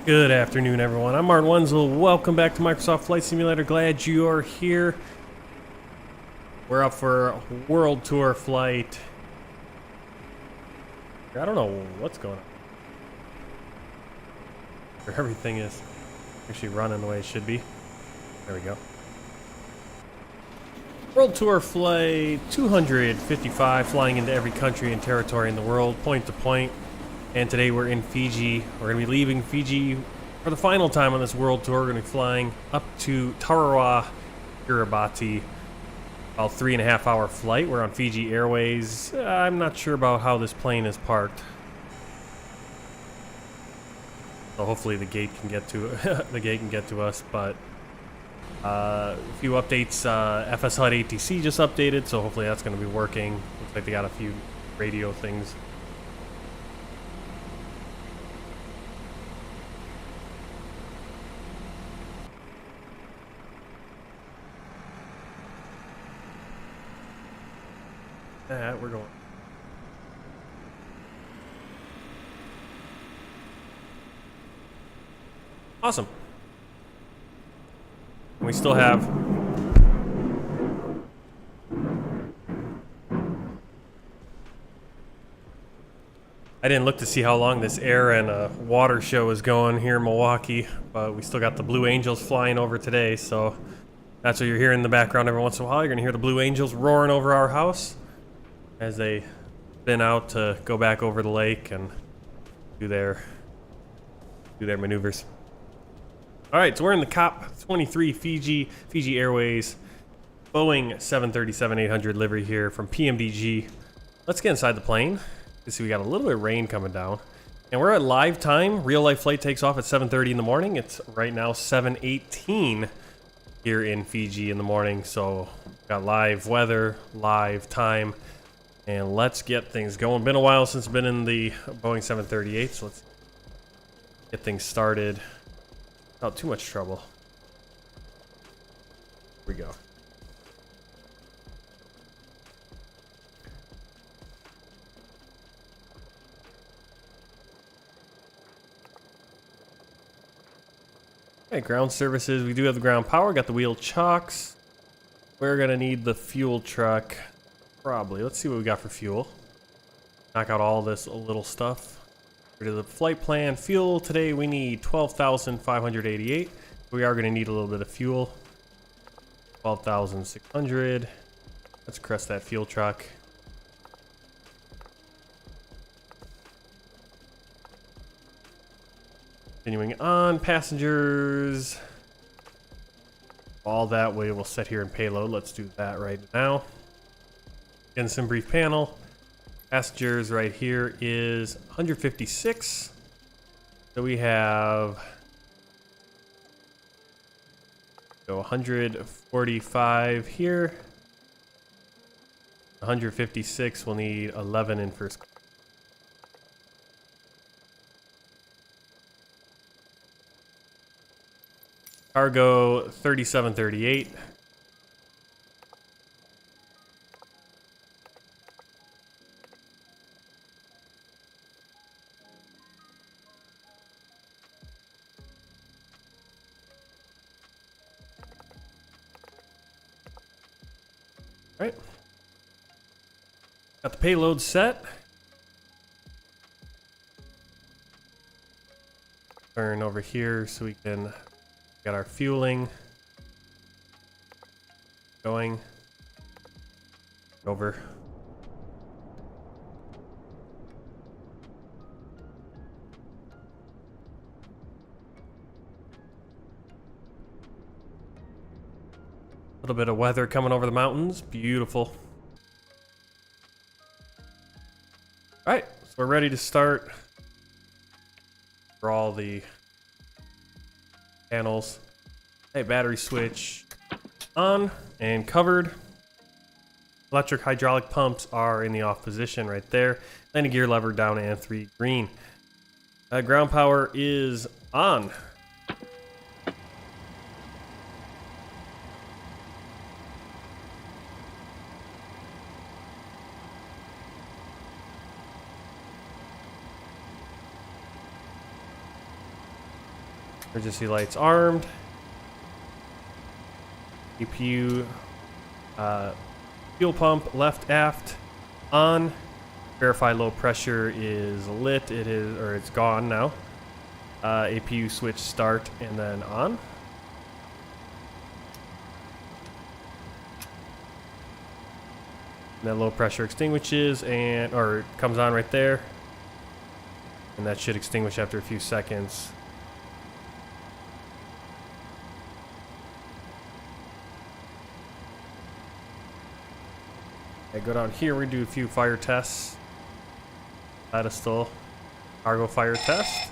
Good afternoon, everyone. I'm Martin Wenzel. Welcome back to Microsoft Flight Simulator. Glad you are here. We're up for a world tour flight. I don't know what's going on. Everything is actually running the way it should be. There we go. World tour flight 255, flying into every country and territory in the world, point to point. And today we're in Fiji. We're going to be leaving Fiji for the final time on this world tour. We're going to be flying up to Tarawa, Kiribati. About 3.5 hour flight. We're on Fiji Airways. I'm not sure about how this plane is parked. So hopefully the gate can get to us. But a few updates. FS HUD ATC just updated, so hopefully that's going to be working. Looks like they got a few radio things. We're going. Awesome. We still have I didn't look to see how long this air and water show is going here in Milwaukee, but we still got the Blue Angels flying over today, so that's what you're hearing in the background every once in a while. You're gonna hear the Blue Angels roaring over our house as they spin out to go back over the lake and do their maneuvers. All right, so we're in the COP 23 Fiji Airways Boeing 737-800 livery here from PMDG. Let's get inside the plane. You see we got a little bit of rain coming down, and we're at live time. Real life flight takes off at 7:30 in the morning. It's right now 7:18 here in Fiji in the morning, so got live weather, live time. And let's get things going. Been a while since I've been in the Boeing 738, so let's get things started without too much trouble. Here we go. Okay, ground services. We do have the ground power. Got the wheel chocks. We're gonna need the fuel truck. Probably. Let's see what we got for fuel. Knock out all this little stuff. Rid of the flight plan. Fuel today we need 12,588. We are going to need a little bit of fuel. 12,600. Let's crest that fuel truck. Continuing on, passengers. All that way we'll set here in payload. Let's do that right now. Again, some brief panel. Passengers right here is 156. So we have 145 here. 156. We'll need 11 in first class. Cargo 3738. All right. Got the payload set. Turn over here so we can get our fueling going. Over. A little bit of weather coming over the mountains. Beautiful. All right, so we're ready to start. For all the panels. Hey, battery switch on and covered. Electric hydraulic pumps are in the off position right there. Landing gear lever down and 3 green. Ground power is on. Emergency lights armed. APU fuel pump left aft on. Verify low pressure is lit. It is, or it's gone now. APU switch start and then on. And that low pressure extinguishes and, or comes on right there. And that should extinguish after a few seconds. Okay, go down here, we do a few fire tests. Pedestal, cargo fire test.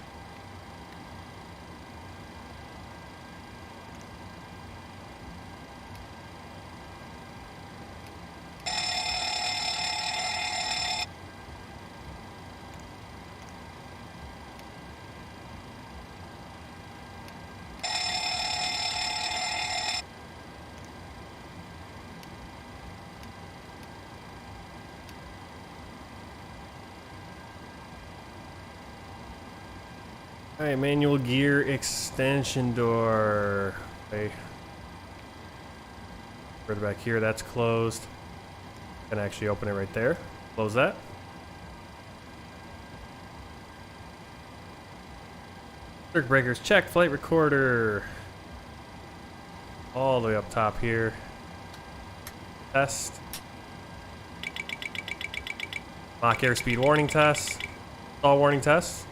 Alright, manual gear extension door. Okay. Further back here, that's closed. Can actually open it right there. Close that. Circuit breakers check. Flight recorder. All the way up top here. Test. Mach airspeed warning test. Stall warning test.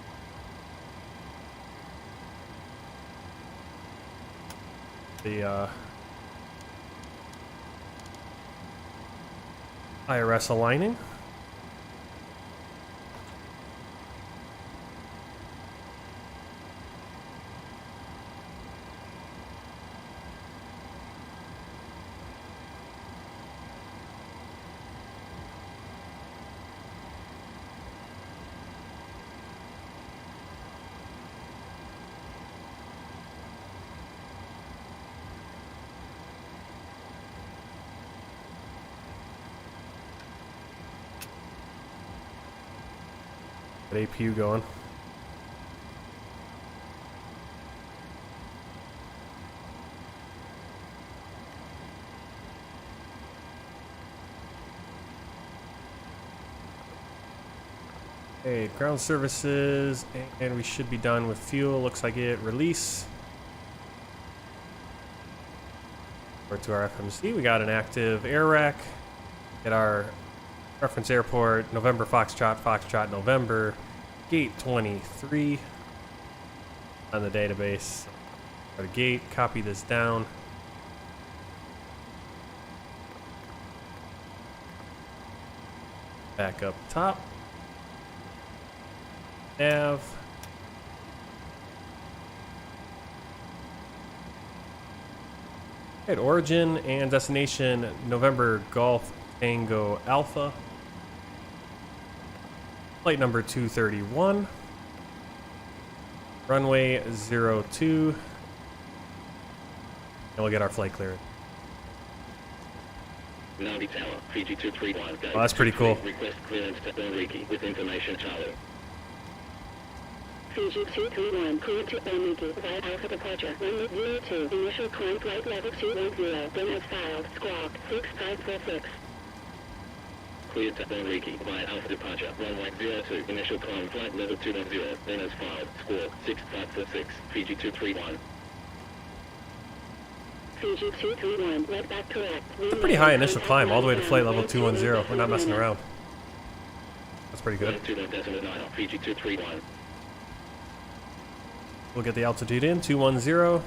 The IRS aligning. Got APU going. Okay, ground services, and we should be done with fuel. Looks like it. Release. Over to our FMC. We got an active air rack at our reference airport. November Foxtrot, Foxtrot November, gate 23 on the database. Got a gate. Copy this down. Back up top. Nav. At origin and destination November Golf Tango Alpha. Flight number 231. Runway 02. And we'll get our flight cleared. Nadi Tower, Fiji 231. Oh, that's pretty cool. Request clearance to Bonriki with information Charlie. Fiji 231, cleared to Bonriki via Alpha departure, runway 02, initial climb flight level 210, then as filed, squawk 6546. Cleared to Bonriki via Alpha departure, runway 02, initial climb flight level 210, then as filed, squawk 6546, Fiji 231. Fiji 231, red back correct. Pretty high initial climb, all the way to flight level 210. We're not messing around. That's pretty good. Fiji 231. We'll get the altitude in, 210.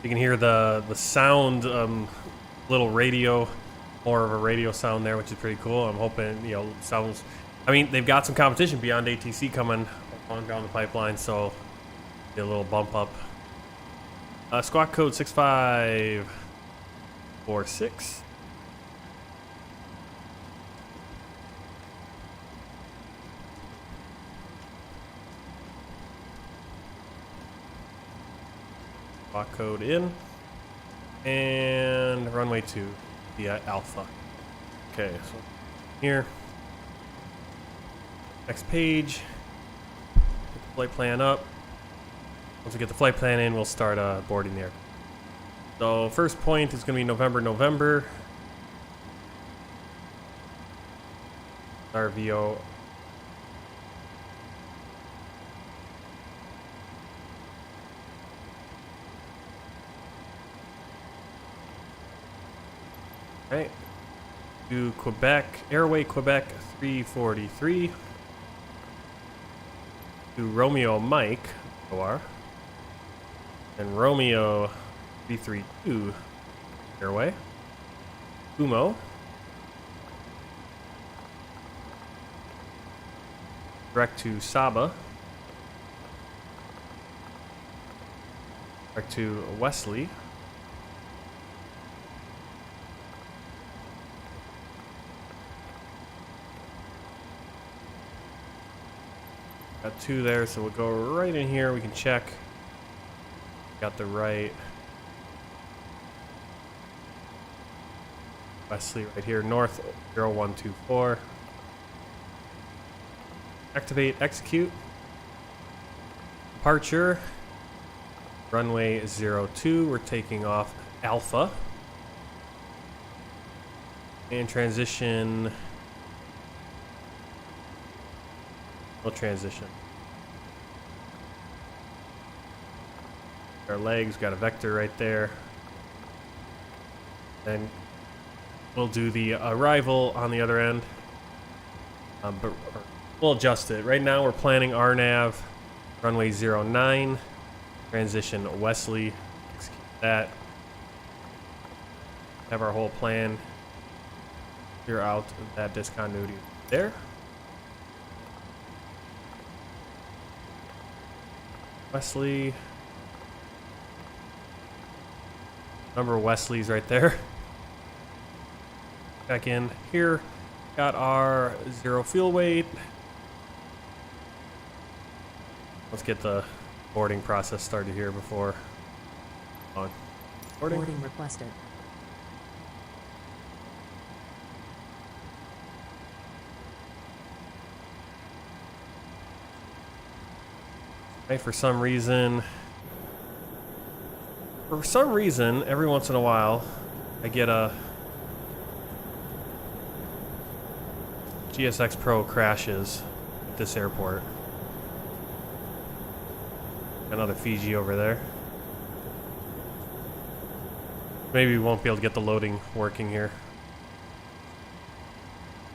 You can hear the sound, little radio, more of a radio sound there, which is pretty cool. I'm hoping, you know, sounds, I mean, they've got some competition beyond ATC coming on down the pipeline, so get a little bump up. Squawk code 6546. Squawk code in. And runway 2 via Alpha. Okay, so here. Next page. Put the flight plan up. Once we get the flight plan in, we'll start boarding the aircraft. So first point is going to be November. RVO. Okay. To Quebec, Airway Quebec 343. To Romeo Mike, OR. And Romeo 332, Airway. Umo. Direct to Saba. Direct to Wesley. Got 2 there, so we'll go right in here. We can check. Got the right Wesley right here, north 0124. Activate, execute. Departure. Runway 02. We're taking off Alpha. And transition. We'll transition. Our legs got a vector right there. Then we'll do the arrival on the other end. But we'll adjust it. Right now we're planning RNAV, runway 09, transition Wesley, execute that. Have our whole plan. Clear out that discontinuity there. Wesley. Number of Wesley's right there. Back in here. Got our 0 fuel weight. Let's get the boarding process started here before on Boarding requested. Okay, for some reason, every once in a while, I get a GSX Pro crashes at this airport. Another Fiji over there. Maybe we won't be able to get the loading working here.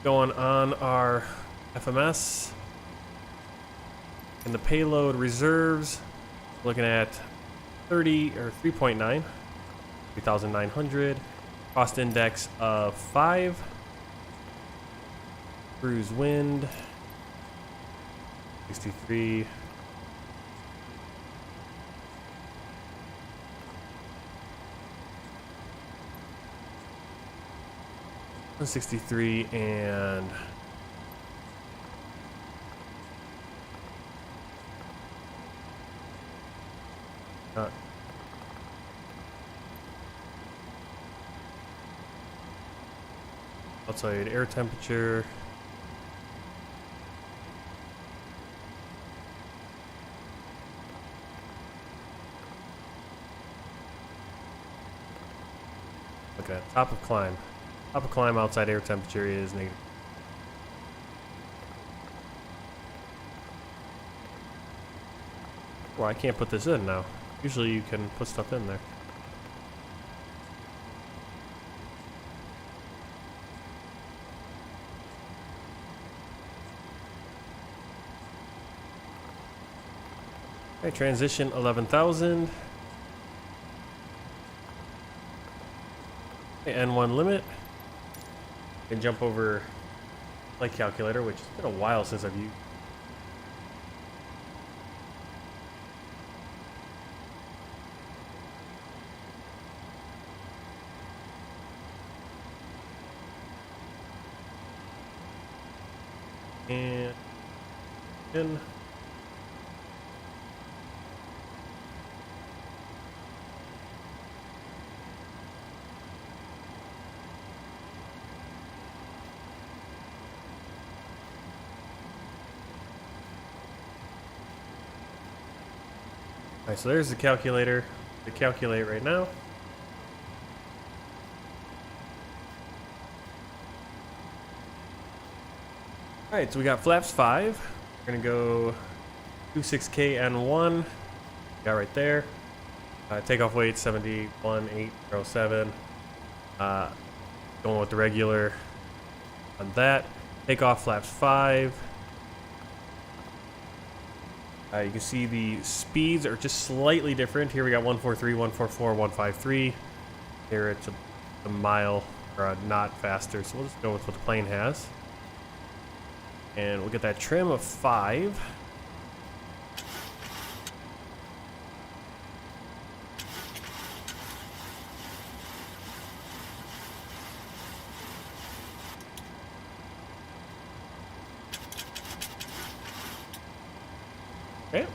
Going on our FMS. And the payload reserves, looking at 30 or 3.9, 3,900. Cost index of 5. Cruise wind 63. $163 and outside air temperature. Okay, top of climb. Top of climb outside air temperature is negative. Well, I can't put this in now. Usually you can put stuff in there. Okay, transition 11,000. Okay, N1 limit. Can jump over flight calculator, which has been a while since I've used. And in. Alright, so there's the calculator to calculate right now. Alright, so we got flaps 5. We're gonna go 26K N1. Got right there. Takeoff weight 71,807. Going with the regular on that. Takeoff flaps 5. You can see the speeds are just slightly different. Here we got 143, 144, 153. Here it's a mile or a knot faster. So we'll just go with what the plane has. And we'll get that trim of 5. Okay.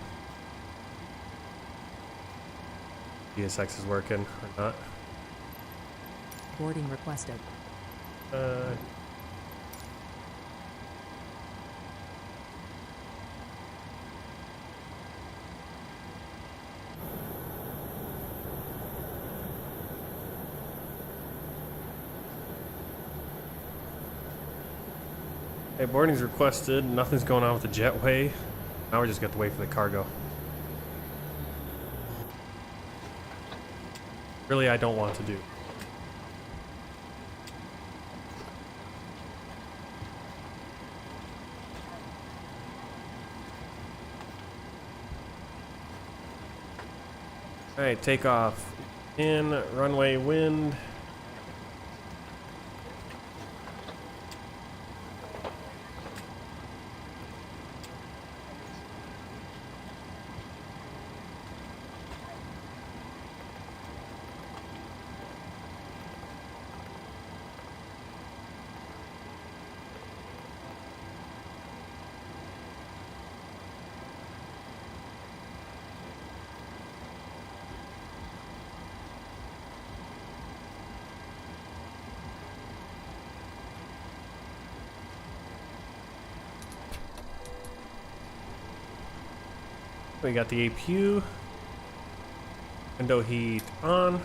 DSX is working or not. Boarding requested. Hey, boarding's requested. Nothing's going on with the jetway. Now we just got to wait for the cargo. Really, I don't want to do. Alright, takeoff in, runway wind. We got the APU, window heat on.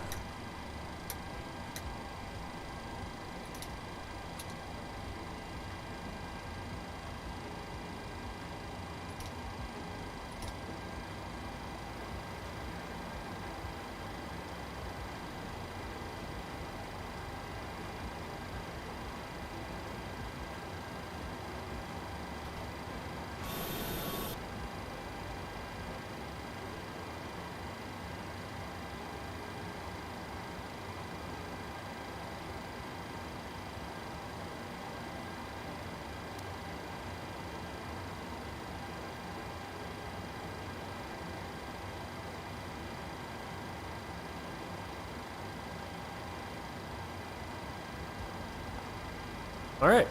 All right.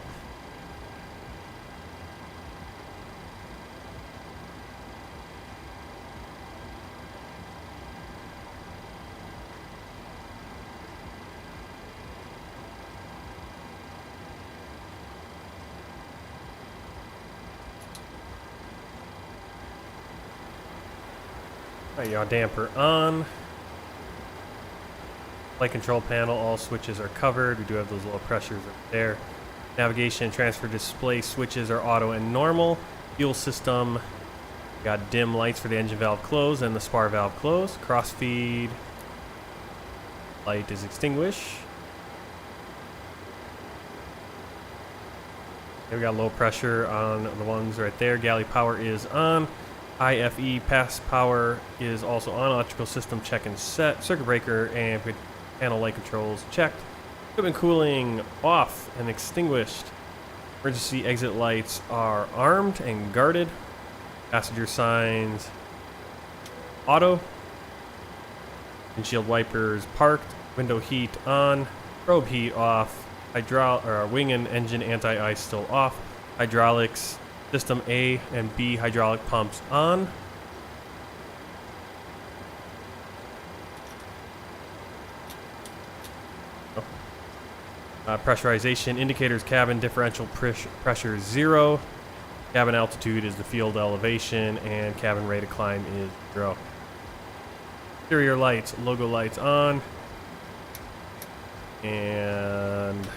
All right, yaw damper on. Flight control panel, all switches are covered. We do have those low pressures right there. Navigation and transfer display switches are auto and normal. Fuel system, got dim lights for the engine valve close and the spar valve close. Crossfeed light is extinguished. Okay, we got low pressure on the ones right there. Galley power is on. IFE pass power is also on. Electrical system check and set. Circuit breaker and panel light controls checked. Equipment cooling off and extinguished. Emergency exit lights are armed and guarded. Passenger signs auto. Windshield wipers parked. Window heat on. Probe heat off. Wing and engine anti-ice still off. Hydraulics system A and B hydraulic pumps on. Pressurization indicators, cabin differential pressure 0. Cabin altitude is the field elevation, and cabin rate of climb is 0. Exterior lights, logo lights on. And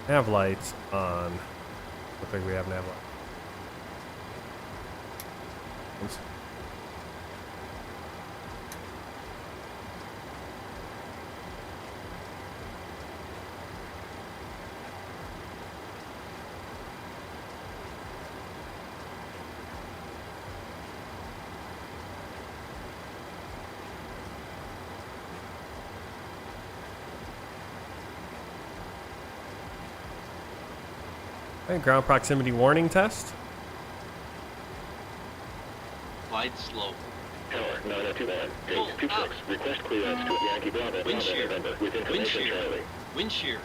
nav lights on. Looks like we have nav lights. Okay, ground proximity warning test. Glide slope. Tower 921, Full gate 26. up. Request clearance to Yankee Bravo, Wind Bravo shear. November, with Wind information shear. Charlie. Wind shear.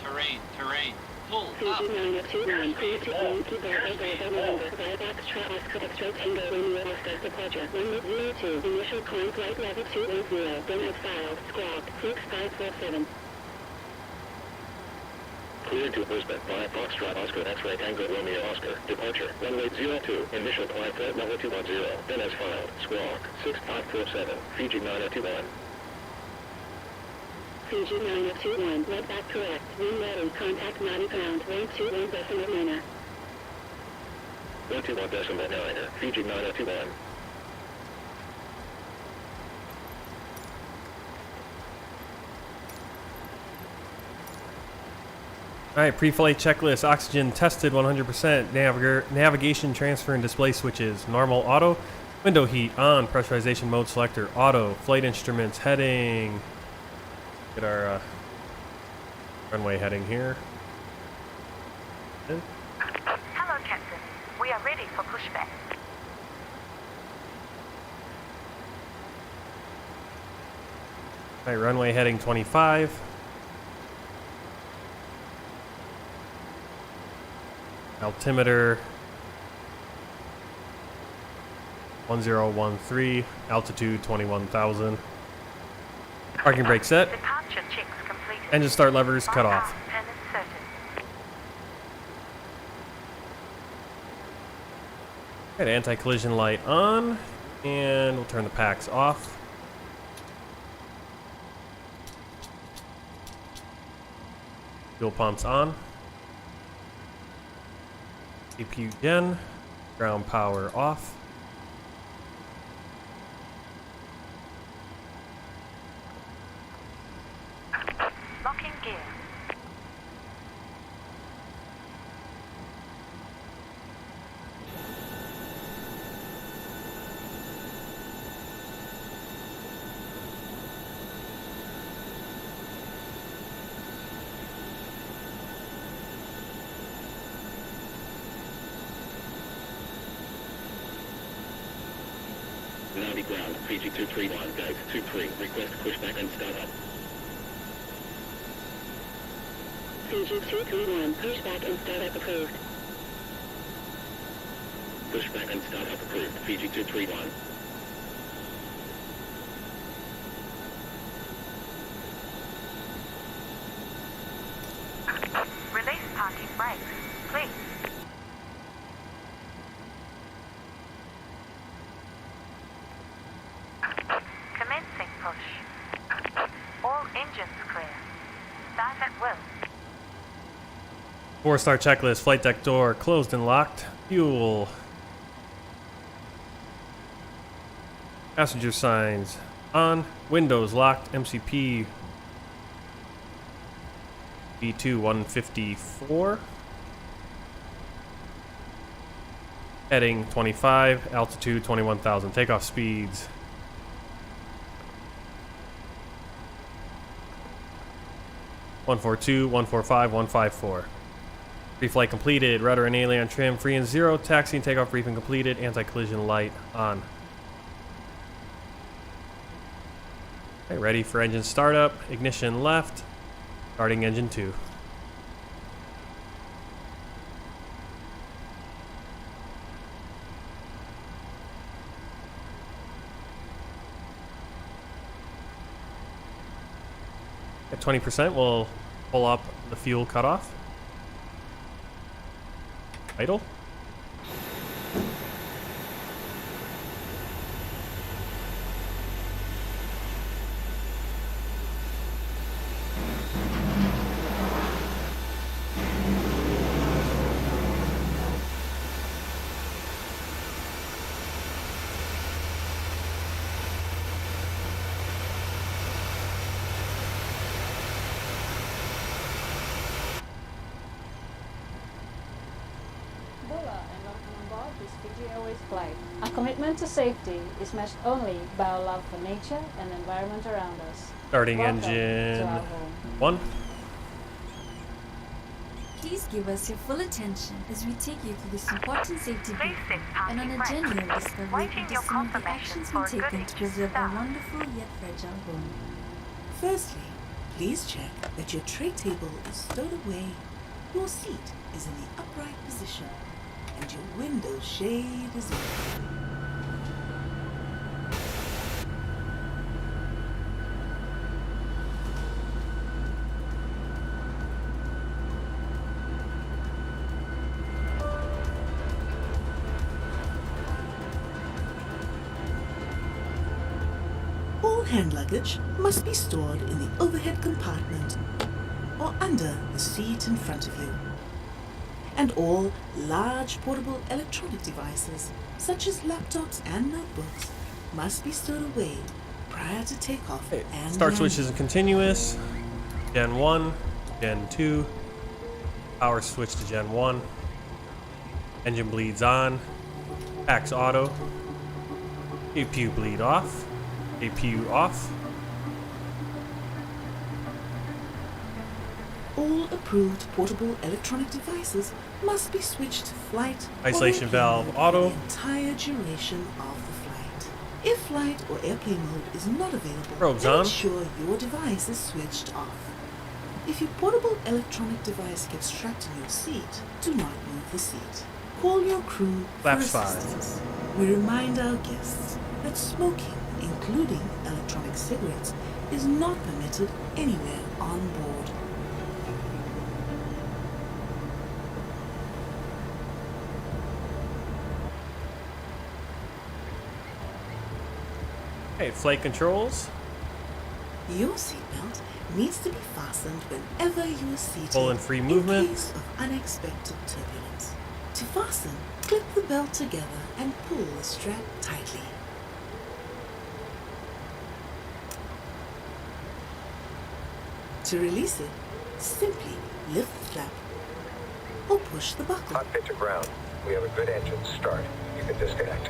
Terrain. Terrain. Pull Fiji up. 921, clear to Yankee Bravo, Bravo November, via Foxtrot Oscar Extra Tango Romeo Oscar departure 102, initial climb flight level 210, then as filed, squawk 6547. Cleared to Brisbane by Foxtrot Oscar X-Ray Tango Romeo Oscar. Departure runway 02. Initial climb flight level 210. Then as filed. Squawk 6547. Fiji 921. Fiji 921, red back correct, wind ready, contact Nadi ground, 121.9. 121.9. Fiji 921. All right, pre-flight checklist. Oxygen tested 100%. Navigation, transfer, and display switches. Normal, auto. Window heat on. Pressurization mode selector, auto. Flight instruments, heading. Get our runway heading here. Hello, Captain. We are ready for pushback. All right, runway heading 25. Altimeter 1013, altitude 21,000. Parking brake set. Departure checks completed. Engine start levers cut off. Bypass pin inserted. Okay, anti-collision light on, and we'll turn the packs off. Fuel pumps on. CPU gen, ground power off. Locking gear. Nadi ground, Fiji 231, gate 23. Request pushback and start up. Fiji 231, pushback and startup approved. Pushback and start up approved. Fiji 231. Release parking brakes. Please. Commencing push. All engines clear. Start at will. 4-star checklist. Flight deck door closed and locked. Fuel. Passenger signs on. Windows locked. MCP B2 154. Heading 25. Altitude 21,000. Takeoff speeds. One 142, 145, 154. Pre-flight completed. Rudder and aileron trim free and zero. Taxi and takeoff briefing completed. Anti-collision light on. Okay, ready for engine startup. Ignition left. Starting engine 2. At 20%, we'll pull up the fuel cutoff. Idle. this Fiji Airways flight. Our commitment to safety is matched only by our love for nature and the environment around us. Starting Welcome to engine our home. 1. Please give us your full attention as we take you through this important safety Please briefing sit tight and on a and genuine relax. discovery Waiting into your some of the confirmation actions for we've a taken good to preserve start. our wonderful yet fragile home. Firstly, please check that your tray table is stowed away, your seat is in the upright position, and your window shade is open. All hand luggage must be stored in the overhead compartment or under the seat in front of you. And all large portable electronic devices, such as laptops and notebooks, must be stowed away prior to takeoff and Start landing. switch is continuous. Gen 1, Gen 2. Power switch to Gen 1. Engine bleeds on. Packs auto. APU bleed off. APU off. All approved portable electronic devices must be switched to flight or Isolation airplane valve mode auto. for the entire duration of the flight. If flight or airplane mode is not available, Probes then on. ensure your device is switched off. If your portable electronic device gets strapped in your seat, do not move the seat. Call your crew Flaps for 5. assistance. We remind our guests that smoking, including electronic cigarettes, is not permitted anywhere on board. Okay, flight controls. Your seatbelt needs to be fastened whenever you are seated Full and free movement. in case of unexpected turbulence. To fasten, clip the belt together and pull the strap tightly. To release it, simply lift the flap or push the buckle. Cockpit to ground. We have a good engine. Start. You can disconnect.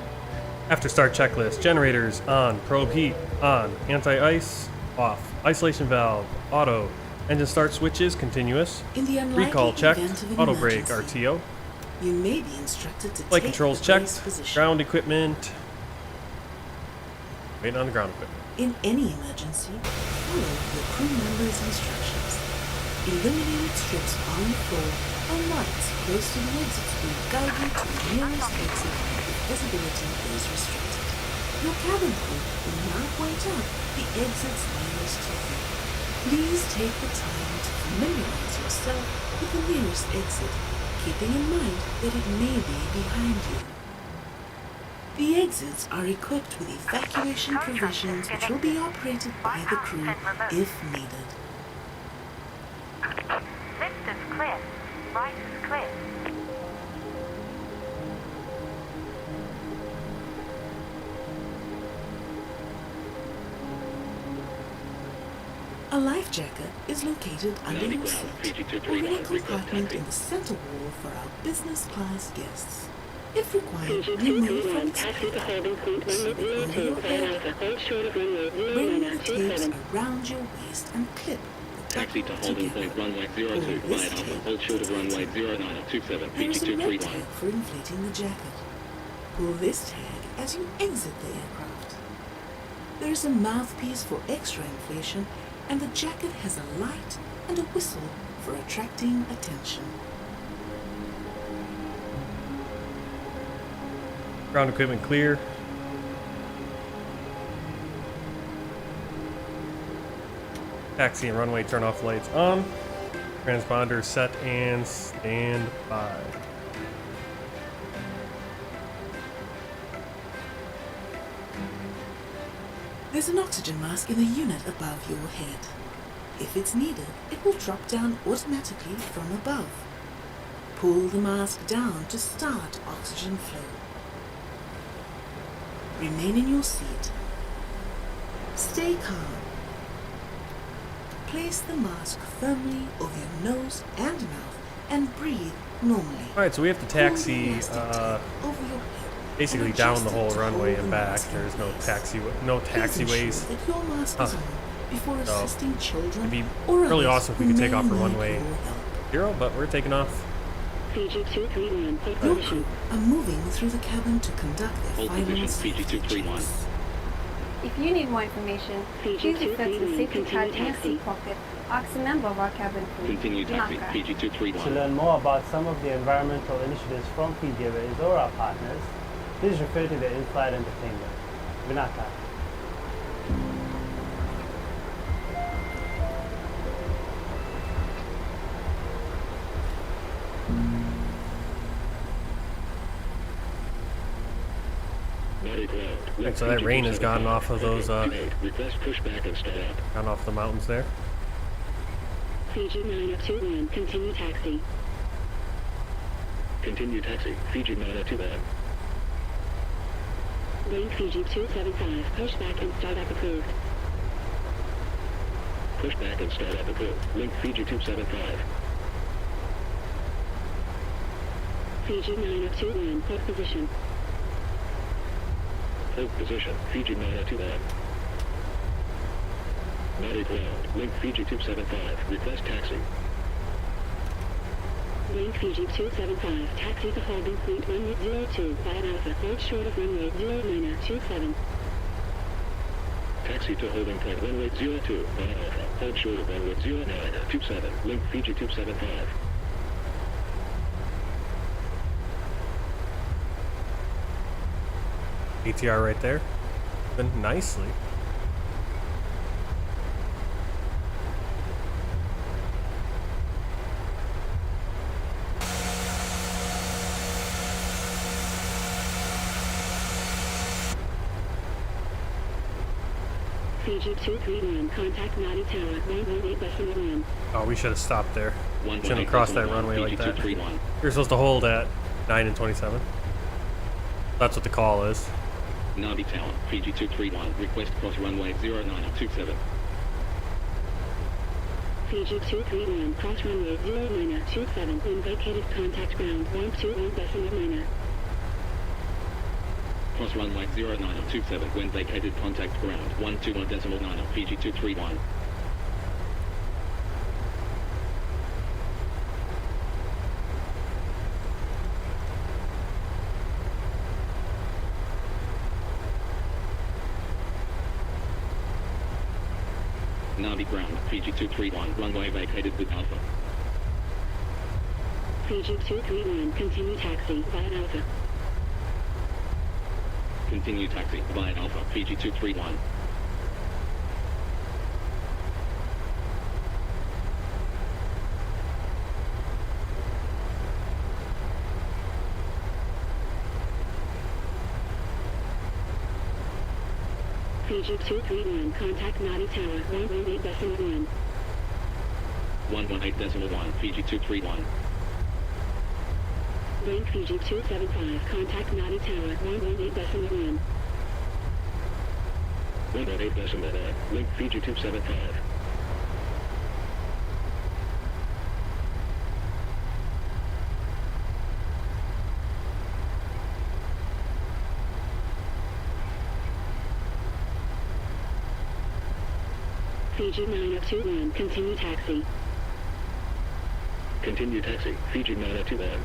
After start checklist. Generators on. Probe heat on. Anti-ice off. Isolation valve auto. Engine start switches continuous. In the unlikely Recall checked. event of an Auto brake emergency, RTO. you may be instructed to Flight take controls the brace checked. position. Ground equipment. Waiting on the ground equipment. In any emergency, follow your crew member's instructions. Illuminated strips on the floor and lights close to the exits will guide you to the nearest exit if visibility is restricted. Your cabin crew will now point out the exits nearest to you. Please take the time to familiarize yourself with the nearest exit, keeping in mind that it may be behind you. The exits are equipped with evacuation provisions which will be operated by the crew if needed. Left is clear. Right is clear. A life jacket is located under your seat or in a compartment in the center wall for our business class guests. If required, remove from its takeoff, slip it over your head, bring the tapes around your waist and clip the Taxi to buckle holding together. point runway 02, Pull this flight alpha, tape hold short of runway tightly. 0927, There is a red 5231. tag for inflating the jacket. Pull this tag as you exit the aircraft. There is a mouthpiece for extra inflation, and the jacket has a light and a whistle for attracting attention. Ground equipment clear. Taxi and runway turn off lights on. Transponder set and stand by. There's an oxygen mask in the unit above your head. If it's needed, it will drop down automatically from above. Pull the mask down to start oxygen flow. Remain in your seat. Stay calm. Place the mask firmly over your nose and mouth and breathe normally. Alright, so we have to taxi Hold the elastic tape over your head basically and down adjust the whole it to runway hold and the back. mask in There's no place. Please ensure taxiways. that your mask is on before So, assisting children It'd be or really others awesome if we who could take may off for need runway your help. 0, but we're taking off. Fiji 231, hold Your position. crew are moving through the cabin to conduct their Hold final position, safety Fiji 231. checks. If you need more information, Fiji please refer to the 231, safety card in continue your taxi. seat pocket. Ask a member of our cabin crew. Continue taxi, Naka. Fiji To 231. learn more about some of the environmental initiatives from Fiji Airways or our partners, please refer to the in-flight entertainment. Vinaka. Nadi ground. Right, so that rain has gotten off of those, Request pushback and start up. gone off the mountains there. Fiji 9021, continue taxi. Continue taxi, Fiji 921. Link Fiji 275, pushback and startup approved. Pushback and start up approved. Link Fiji 275. Fiji 9021, hold position. Hold position, Fiji 921. Nadi ground. Link Fiji 275. Request taxi. Link Fiji 275, taxi to holding point 102, via Alpha, hold short of runway 0927. Taxi to holding point 1802, via Alpha. Hold short of runway 0927. Link Fiji 275. ATR right there. Been nicely. Fiji 231, contact Nadi Tower, 118.1. Oh, we should have stopped there. 118.1, Shouldn't have crossed that runway like Fiji that. 231. You're supposed to hold at 9 and 27. That's what the call is. Nadi Tower, Fiji 231. Request cross runway 0927. Fiji 231, cross runway 0927, when vacated contact ground 121.9. Cross runway 0927 when vacated contact ground 121.9 Fiji 231. Nadi ground, Fiji 231, runway vacated with Alpha. Fiji 231, continue taxi, via Alpha. Continue taxi via Alpha, Fiji 231. Fiji 231, contact Nadi Tower, 118.1. 118.1, Fiji 231. Link Fiji 275, contact Nadi Tower, 118.1. 118.9. Link Fiji 275. Fiji 9021, continue taxi. Continue taxi, Fiji 921.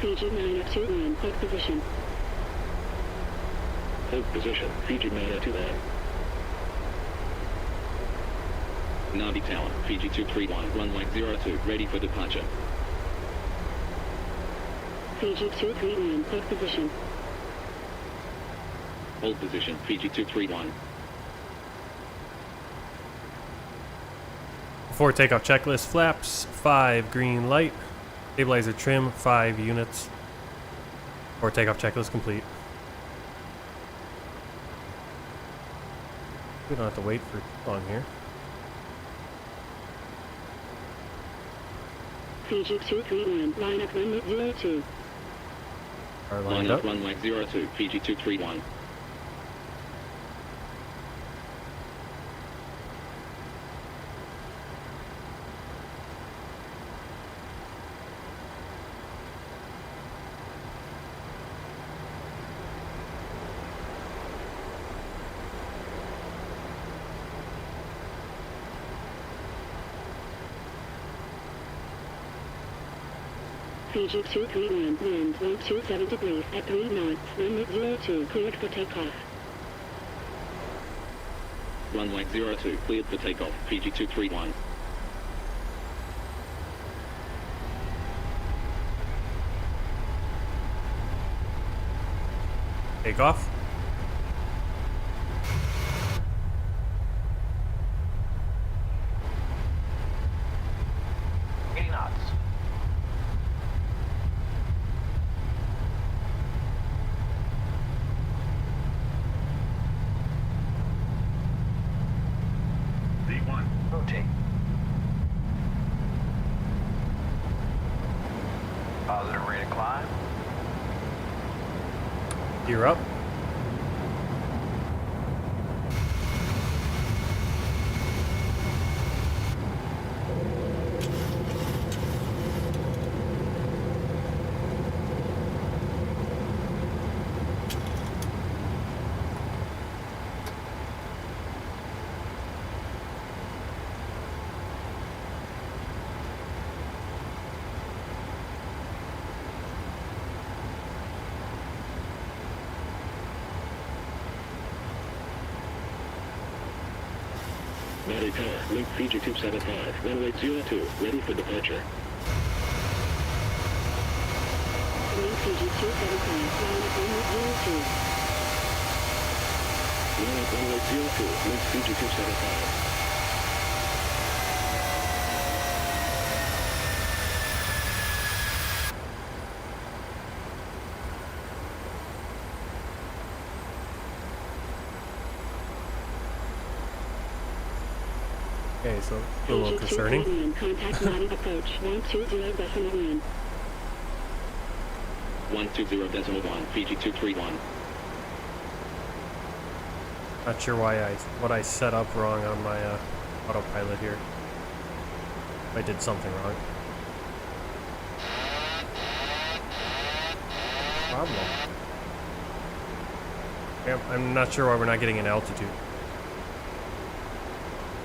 Fiji 9021, hold position. Hold position, Fiji 921. Nadi Tower, Fiji 231, runway 02, ready for departure. Fiji 231, hold position. Hold position, Fiji 231. Before takeoff checklist, flaps 5, green light. Stabilizer trim 5 units. Before takeoff checklist complete. We don't have to wait for too long here. Fiji 231, line up runway 02. Are Line lined up up. runway 02, Fiji 231. Fiji 231, wind 127 degrees at 3 knots, runway 02, cleared for takeoff. Runway 02, cleared for takeoff, Fiji 231. Take off. Rotate. Positive rate of climb. Gear up. Nadi Tower, link Fiji 275, runway 02, ready for departure. Link Fiji 275, line up runway 02. Line up runway 02, link Fiji 275. Okay, so a little concerning. Contact Nadi approach 120.1. 120.1, Fiji 231. Not sure what I set up wrong on my autopilot here. I did something wrong. Problem. Yeah, I'm not sure why we're not getting an altitude.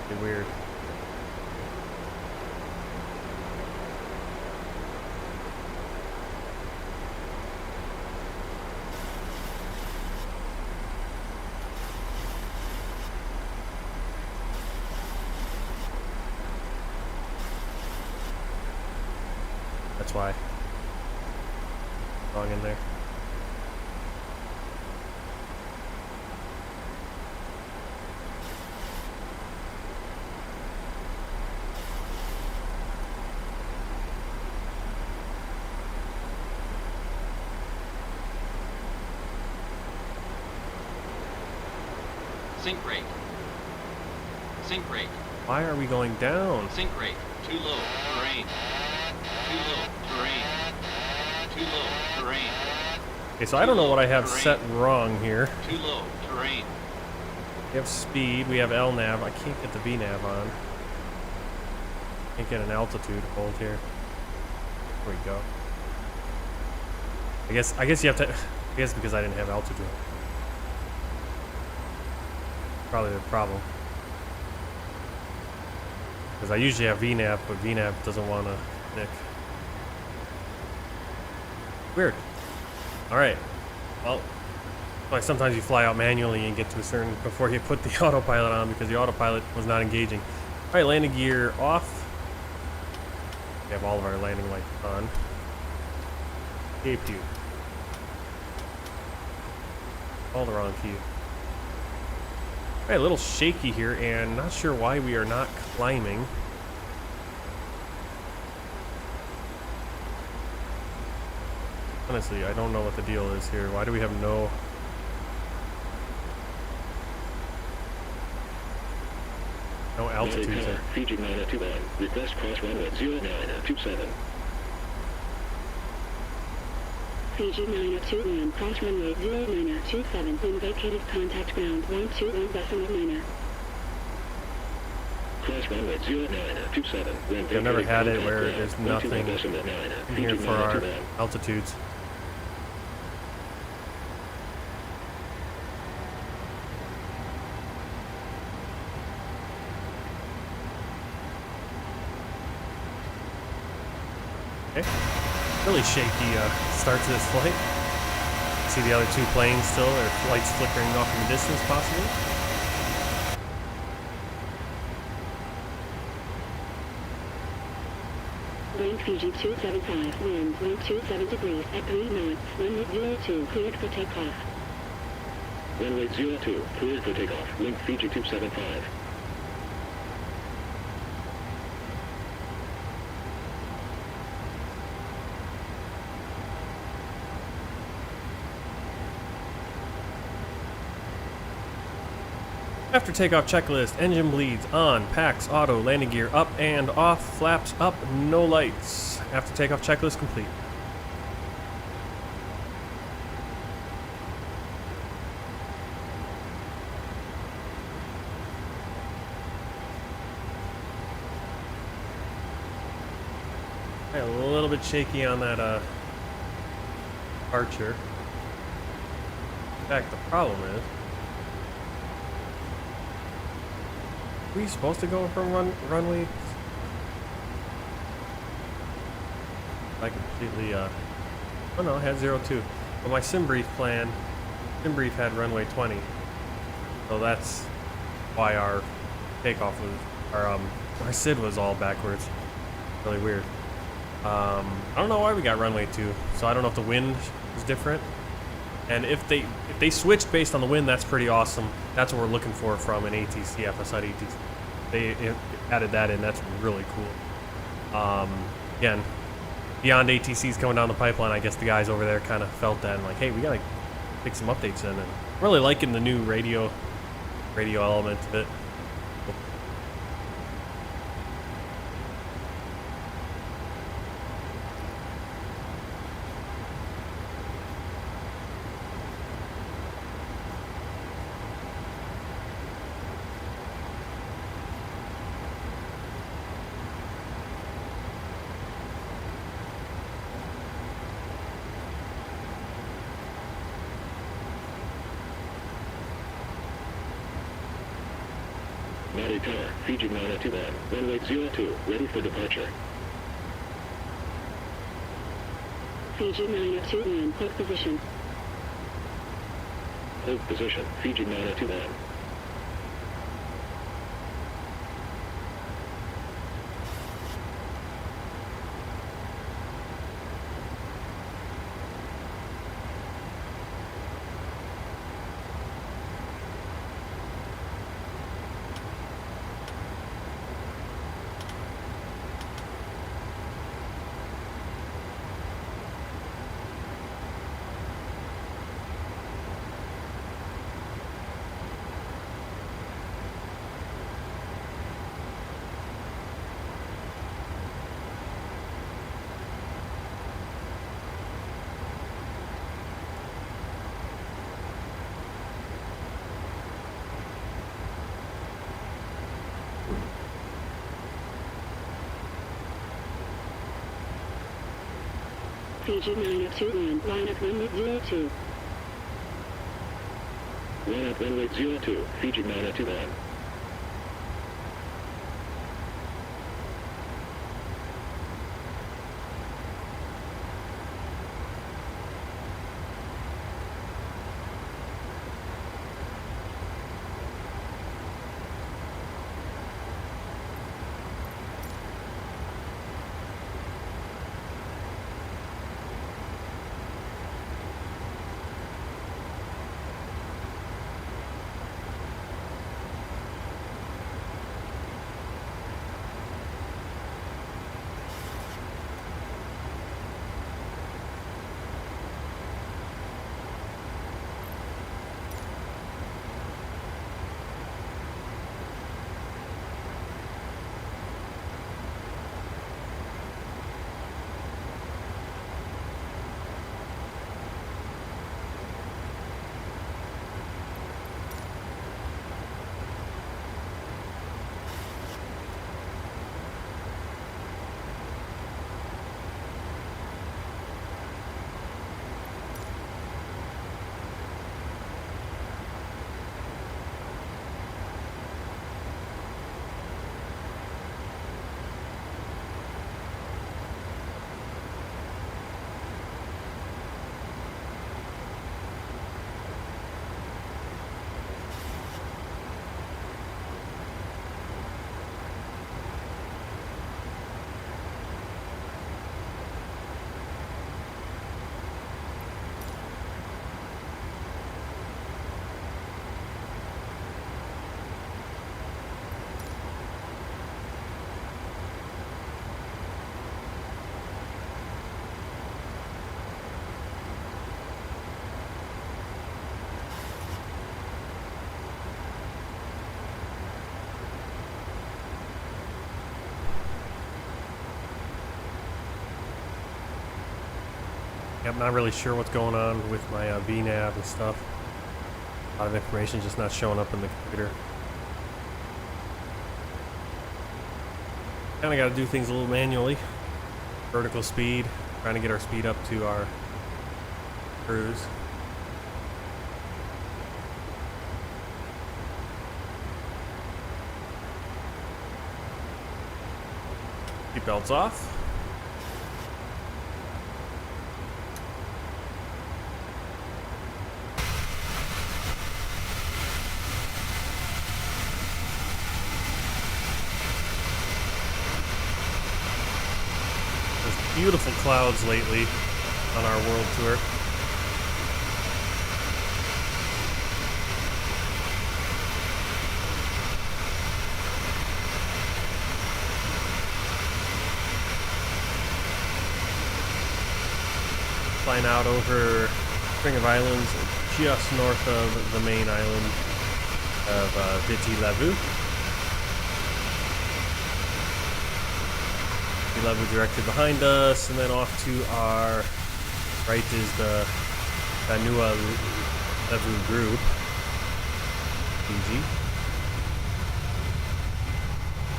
Pretty weird. That's why. Wrong in there. Sink rate. Sink rate. Why are we going down? Sink rate. Too low. Terrain. Too low. Terrain. Too low. Terrain. Okay, so I don't know what I have set wrong here. Too low. Terrain. We have speed, we have LNAV. I can't get the VNAV on. Can't get an altitude hold here. There we go. I guess you have to. I guess because I didn't have altitude. Probably the problem. Because I usually have VNAV, but VNAV doesn't want to nick. Weird. Alright. Well, like sometimes you fly out manually and get to a certain before you put the autopilot on because the autopilot was not engaging. Alright, landing gear off. We have all of our landing lights on. Escape you. All the wrong key. Alright, a little shaky here and not sure why we are not climbing. Honestly, I don't know what the deal is here. Why do we have no altitude there? Fiji 921, request cross runway 0927. Fiji 9021, cross runway 0927, wind vacated, contact ground 121.9. Cross runway 0927, wind I've never vacated, had it contact where ground there's nothing 121.9. in here Fiji for our 921. altitudes. Okay. Really shaky start to this flight. See the other two planes still, their lights flickering off in the distance possibly. Wind Fiji 275, wind 127 degrees at 3 knots, runway 02, cleared for takeoff. Runway 02, cleared for takeoff. Wind Fiji 275. After takeoff checklist, engine bleeds on, packs, auto, landing gear up and off, flaps up, no lights. After takeoff checklist complete. A little bit shaky on that departure. In fact, the problem is, are we supposed to go from runway? I completely, oh no, I had 02. But my sim brief had runway 20. So that's why our takeoff was, our SID was all backwards. Really weird. I don't know why we got runway 2. So I don't know if the wind is different. And if they switched based on the wind, that's pretty awesome. That's what we're looking for from an ATC, FSI ATC. They added that in. That's really cool. Again, beyond ATCs coming down the pipeline, I guess the guys over there kind of felt that and like, hey, we gotta pick some updates in. And I'm really liking the new radio element of it. Nadi Tower, Fiji 921, runway 02, ready for departure. Fiji 9021, hold position. Hold position, Fiji 921. Fiji 9021, line up runway 02. Line up runway 02, Fiji 921. I'm not really sure what's going on with my VNav and stuff. A lot of information just not showing up in the computer. Kind of got to do things a little manually. Vertical speed, trying to get our speed up to our cruise. Seatbelts off. There's beautiful clouds lately on our world tour. Flying out over string of islands just north of the main island of Viti, Levu. Levu directly behind us, and then off to our right is the Vanua Levu group, Fiji.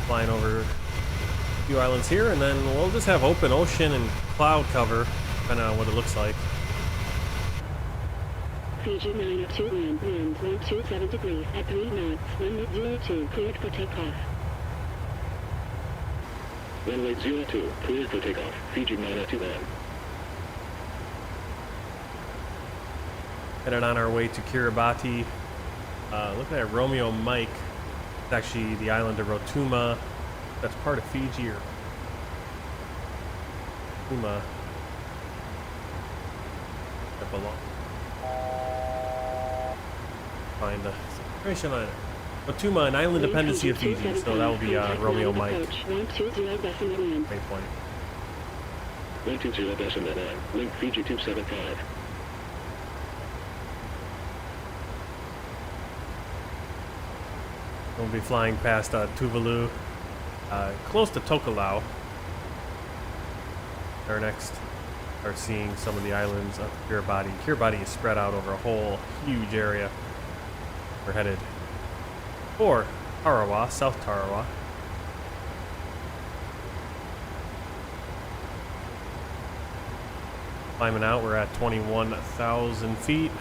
Flying over a few islands here, and then we'll just have open ocean and cloud cover, depending on what it looks like. Fiji 902 wind 127 degrees at 3 knots, 102, cleared for takeoff. Runway 02, cleared for takeoff. Fiji 921. Headed on our way to Kiribati. Looking at Romeo Mike. It's actually the island of Rotuma. That's part of Fiji or Rotuma. That belong. Find the information on it. Rotuma, an island dependency of Fiji, so that will be Romeo Mike. Waypoint. 120.9, link Fiji 275. We'll be flying past Tuvalu, close to Tokelau. Our next are seeing some of the islands of Kiribati. Kiribati is spread out over a whole huge area. We're headed for Tarawa, South Tarawa. Climbing out, we're at 21,000 feet.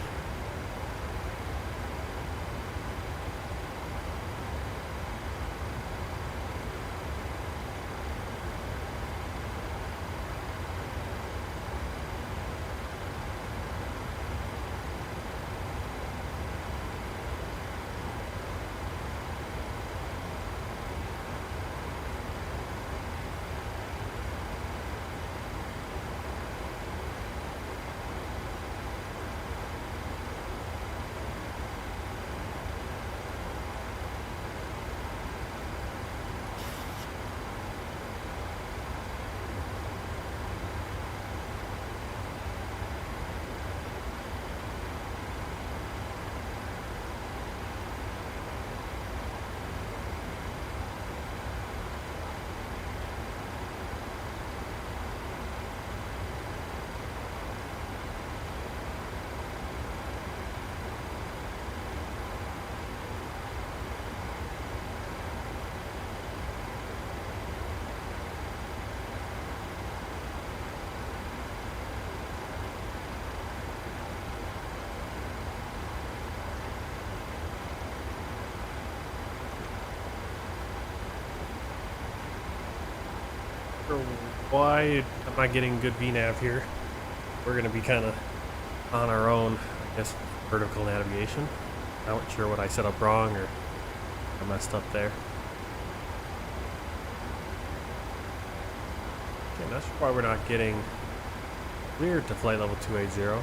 Why I'm not getting good VNav here. We're going to be kind of on our own, I guess, vertical navigation. Not sure what I set up wrong or I messed up there. Okay, not sure why we're not getting cleared to flight level 280.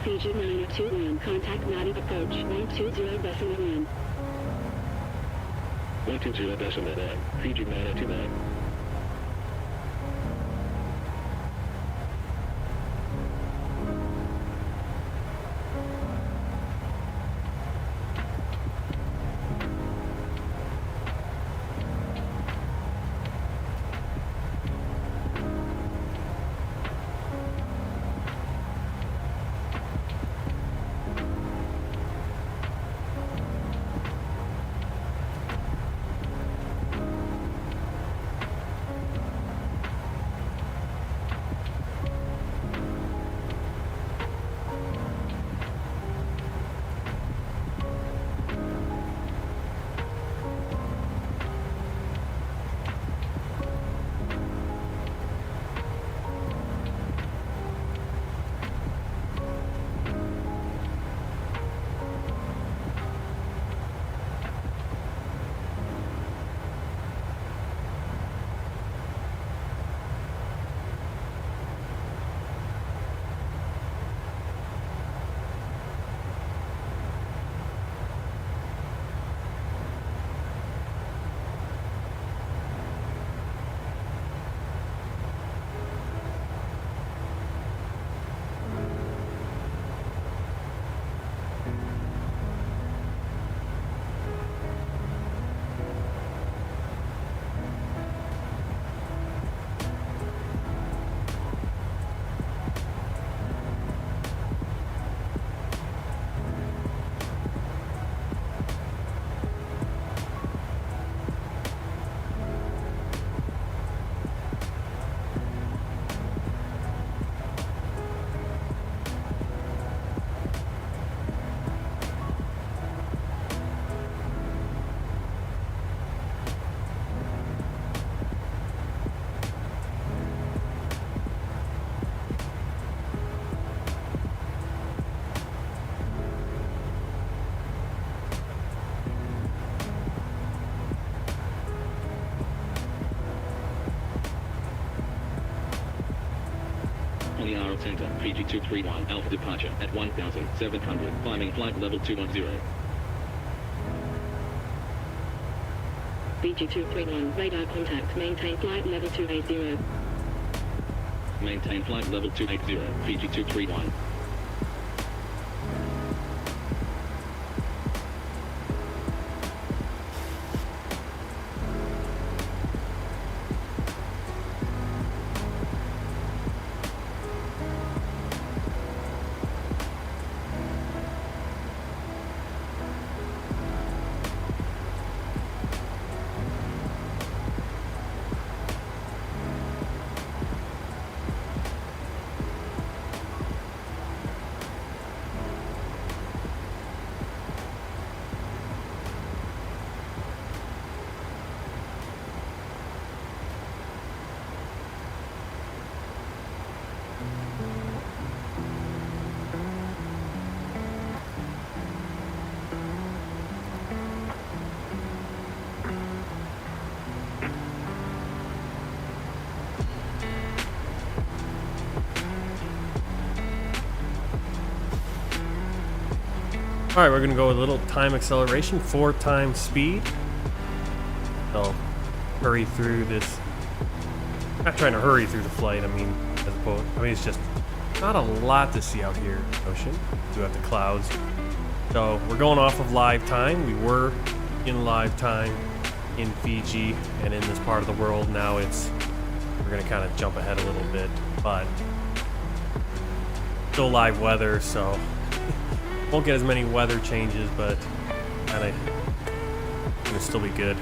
Fiji 921. Contact Nadi approach 120.1. 120.1. Fiji 929. On the RL Center, Fiji 231, Alpha departure at 1,700, climbing flight level 210. Fiji 231, radar contact, maintain flight level 280. Maintain flight level 280, Fiji 231. Alright, we're going to go with a little time acceleration, 4 times speed. So, hurry through this. Not trying to hurry through the flight, I mean, it's just not a lot to see out here in the ocean. We do have the clouds. So, we're going off of live time. We were in live time in Fiji and in this part of the world. Now we're going to kind of jump ahead a little bit, but still live weather, so won't get as many weather changes, but kind of gonna still be good.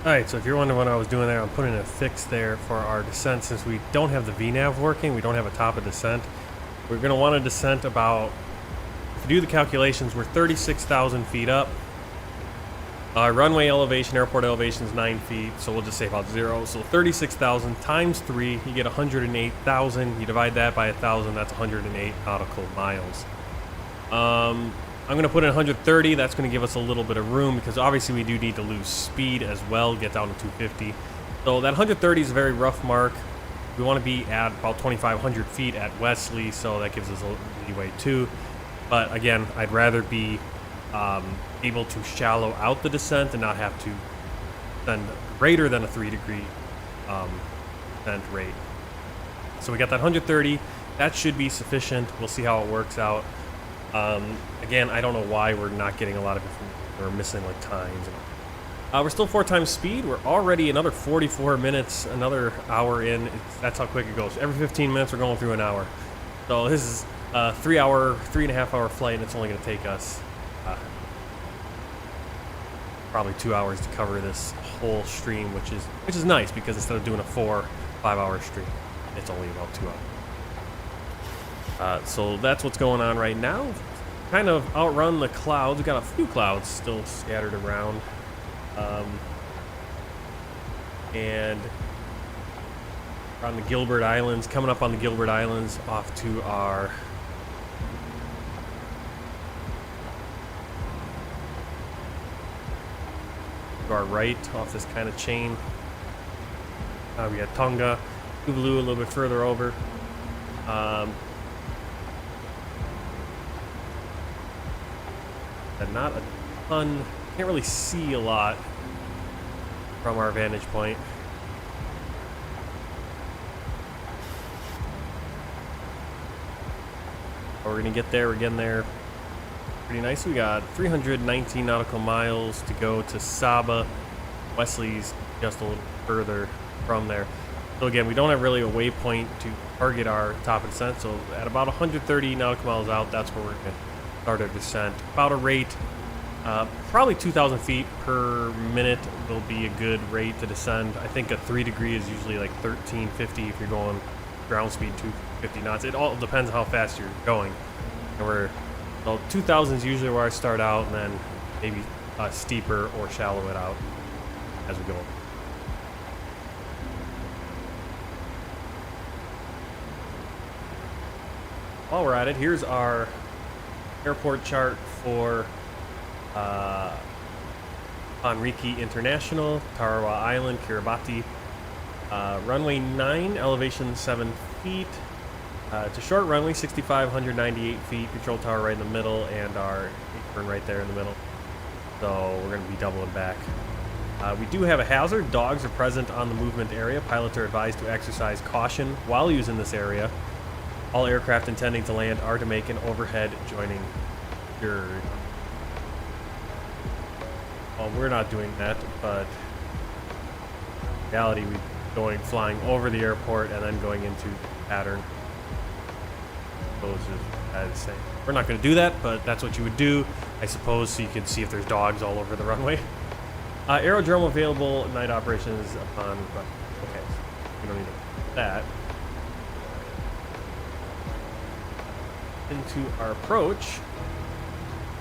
Alright, so if you're wondering what I was doing there, I'm putting a fix there for our descent. Since we don't have the VNAV working, we don't have a top of descent. We're going to want to descent about, if you do the calculations, we're 36,000 feet up. Runway elevation, airport elevation is 9 feet, so we'll just say about 0. So 36,000 times 3, you get 108,000. You divide that by 1,000, that's 108 nautical miles. I'm going to put in 130. That's going to give us a little bit of room because obviously we do need to lose speed as well, get down to 250. So that 130 is a very rough mark. We want to be at about 2,500 feet at Wesley, so that gives us a leeway too. But again, I'd rather be able to shallow out the descent and not have to send greater than a 3-degree descent rate. So we got that 130. That should be sufficient. We'll see how it works out. Again, I don't know why we're not getting a lot of information. We're missing like times. We're still 4 times speed. We're already another 44 minutes, another hour in. That's how quick it goes. Every 15 minutes, we're going through an hour. So this is a 3.5 hour flight, and it's only going to take us probably 2 hours to cover this whole stream, which is nice because instead of doing a 4-5 hour stream, it's only about 2 hours. So that's what's going on right now. Kind of outrun the clouds. We've got a few clouds still scattered around. And we're on the Gilbert Islands, coming up on the Gilbert Islands off to our right off this kind of chain. We got Tonga, Tuvalu a little bit further over. And not a ton, can't really see a lot from our vantage point. But we're gonna get there, we're getting there pretty nice. We got 319 nautical miles to go to Saba. Wesley's just a little further from there. So again, we don't have really a waypoint to target our top of descent, so at about 130 nautical miles out, that's where we're gonna start our descent. About a rate, probably 2,000 feet per minute will be a good rate to descend. I think a 3-degree is usually like 1350 if you're going ground speed 250 knots. It all depends on how fast you're going. And well, 2,000 is usually where I start out, and then maybe steeper or shallow it out as we go. While we're at it, here's our airport chart for Bonriki International, Tarawa Island, Kiribati. Runway 9, elevation 7 feet. It's a short runway, 6,598 feet. Control tower right in the middle, and our apron right there in the middle. So we're going to be doubling back. We do have a hazard. Dogs are present on the movement area. Pilots are advised to exercise caution while using this area. All aircraft intending to land are to make an overhead joining. Well, we're not doing that, but in reality, we're flying over the airport and then going into pattern. We're not going to do that, but that's what you would do, I suppose, so you can see if there's dogs all over the runway. Aerodrome available, night operations upon. Okay, we don't need that. Into our approach.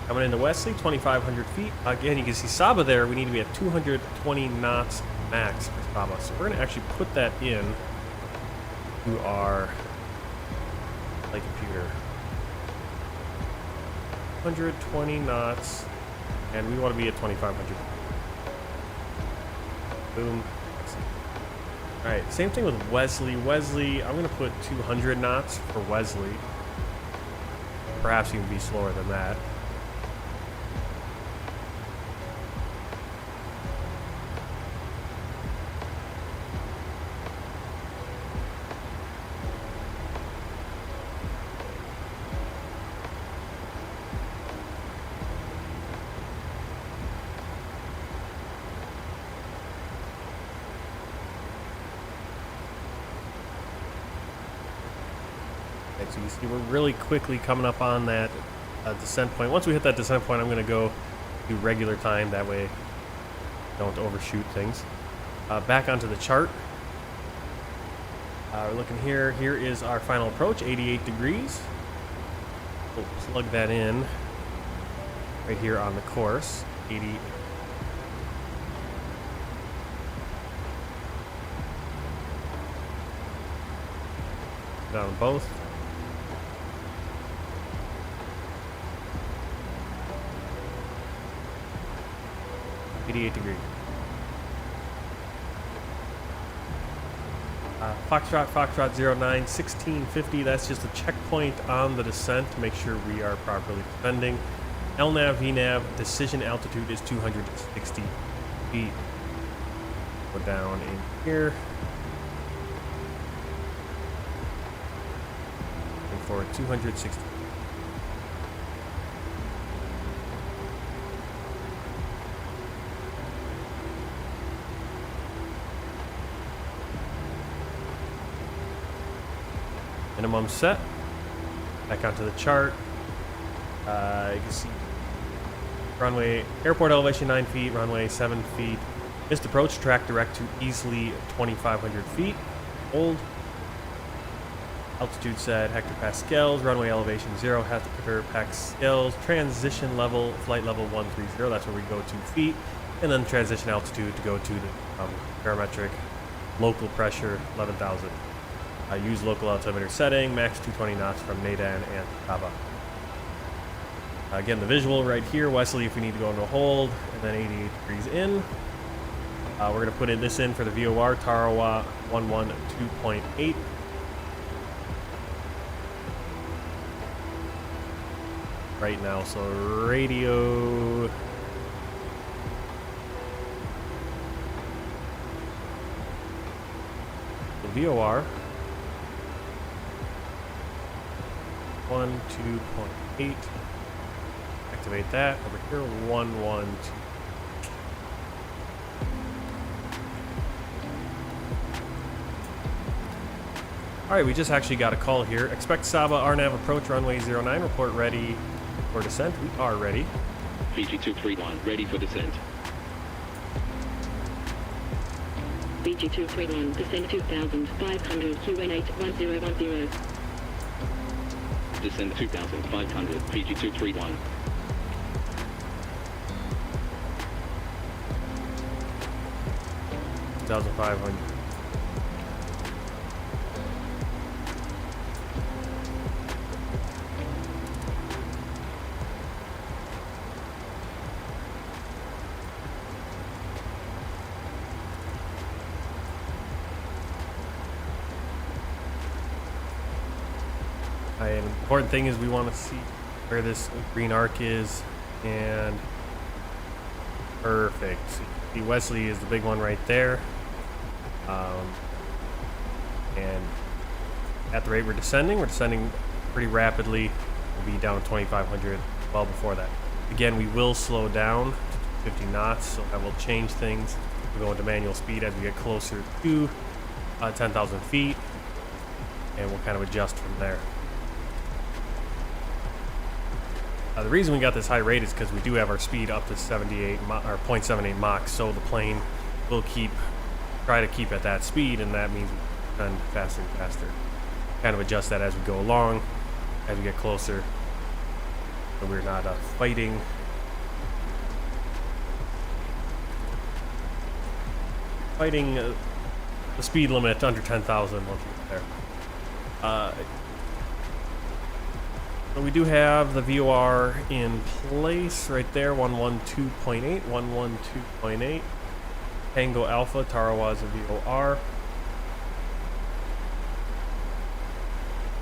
Coming into Wesley, 2,500 feet. Again, you can see Saba there. We need to be at 220 knots max for Saba. So we're going to actually put that in to our flight computer. 120 knots, and we want to be at 2,500. Boom. All right, same thing with Wesley. Wesley, I'm going to put 200 knots for Wesley. Perhaps even be slower than that. So you see we're really quickly coming up on that descent point. Once we hit that descent point, I'm going to go do regular time. That way don't overshoot things. Back onto the chart. We're looking here. Here is our final approach, 88 degrees. We'll plug that in right here on the course. 80. Down both. $88 degrees. Foxtrot 09, 1650. That's just a checkpoint on the descent to make sure we are properly descending. LNAV, VNAV, decision altitude is 260 feet. Go down in here. And for 260. Minimum set. Back onto the chart. You can see runway, airport elevation 9 feet, runway 7 feet. Missed approach, track direct to easily 2,500 feet. Hold. Altitude set, hectopascals. Runway elevation 0, hectopascals. Transition level, flight level 130. That's where we go 2 feet. And then transition altitude to go to the parametric. Local pressure, 11,000. Use local altimeter setting, max 220 knots from Nadan and Tarawa. Again, the visual right here, Wesley, if we need to go into a hold, and then 88 degrees in. We're going to put this in for the VOR, Tarawa 112.8. Right now, so radio. The VOR. 1.2.8. Activate that over here. 112. All right, we just actually got a call here. Expect Saba RNAV approach runway 09. Report ready for descent. We are ready. Fiji 231 ready for descent. Fiji 231 descend 2,500 QN8 1010. Descend 2,500, Fiji 231. $2,500. An important thing is we want to see where this green arc is, and perfect. See, Wesley is the big one right there, and at the rate we're descending pretty rapidly. We'll be down 2,500 well before that. Again, we will slow down to 50 knots, so that will change things. We'll go into manual speed as we get closer to 10,000 feet, and we'll kind of adjust from there. The reason we got this high rate is because we do have our speed up to 78 or 0.78 Mach, so the plane will try to keep at that speed, and that means we descend faster and faster. Kind of adjust that as we go along, as we get closer, so we're not fighting the speed limit under 10,000 once we get there. So we do have the VOR in place right there, 112.8, 112.8. Tango Alpha, Tarawa is a VOR.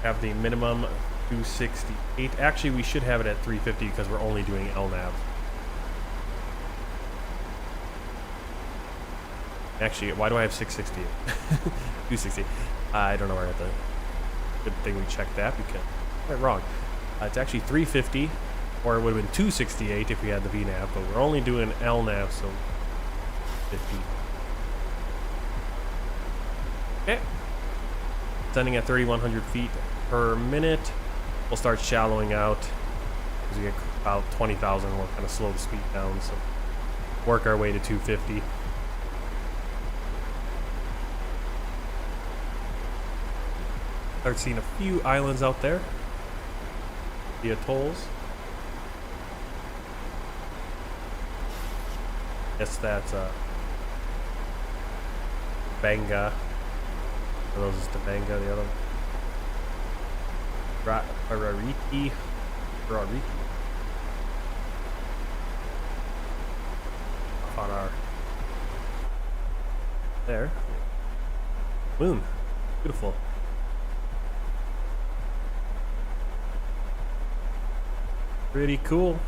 Have the minimum 268. Actually, we should have it at 350 because we're only doing LNAV. Actually, why do I have 668? 260. I don't know where I got the... Good thing we checked that because I got it wrong. It's actually 350, or it would have been 268 if we had the VNAV, but we're only doing LNAV, so 50. Okay. Descending at 3,100 feet per minute. We'll start shallowing out. As we get about 20,000, we'll kind of slow the speed down. So work our way to 250. Start seeing a few islands out there. The atolls. Guess that's Banga. Or those is the Banga, the other one. Bonriki. On our there. Moon. Beautiful. Pretty cool.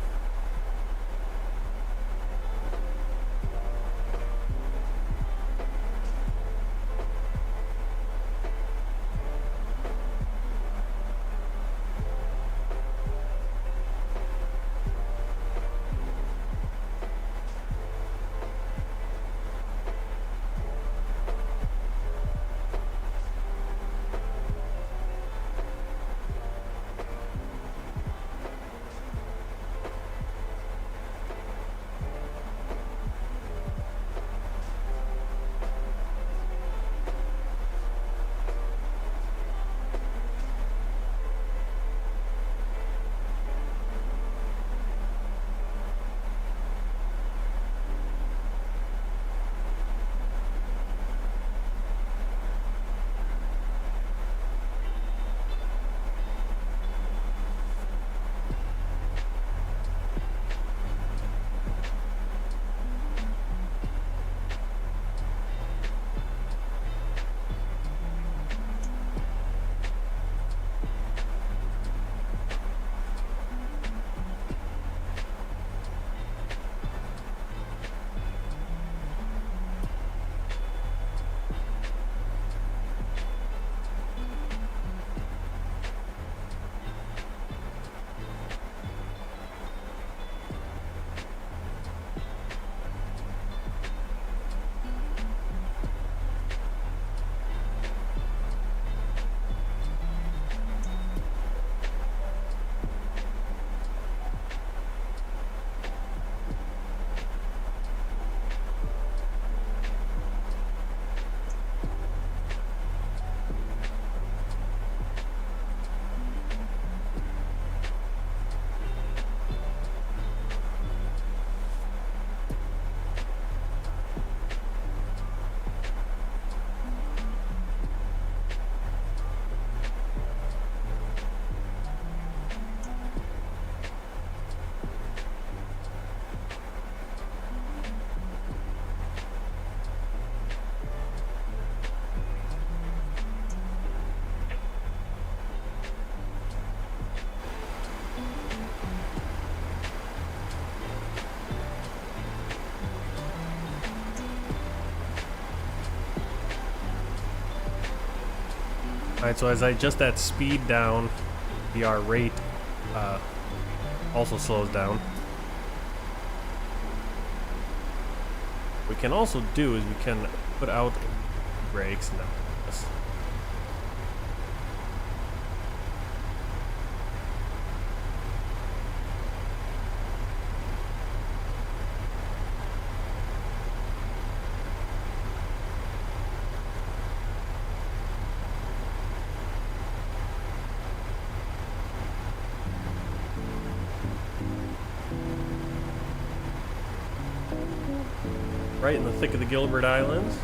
Alright, so as I adjust that speed down, our rate also slows down. What we can also do is we can put out brakes now. Yes. Right in the thick of the Gilbert Islands.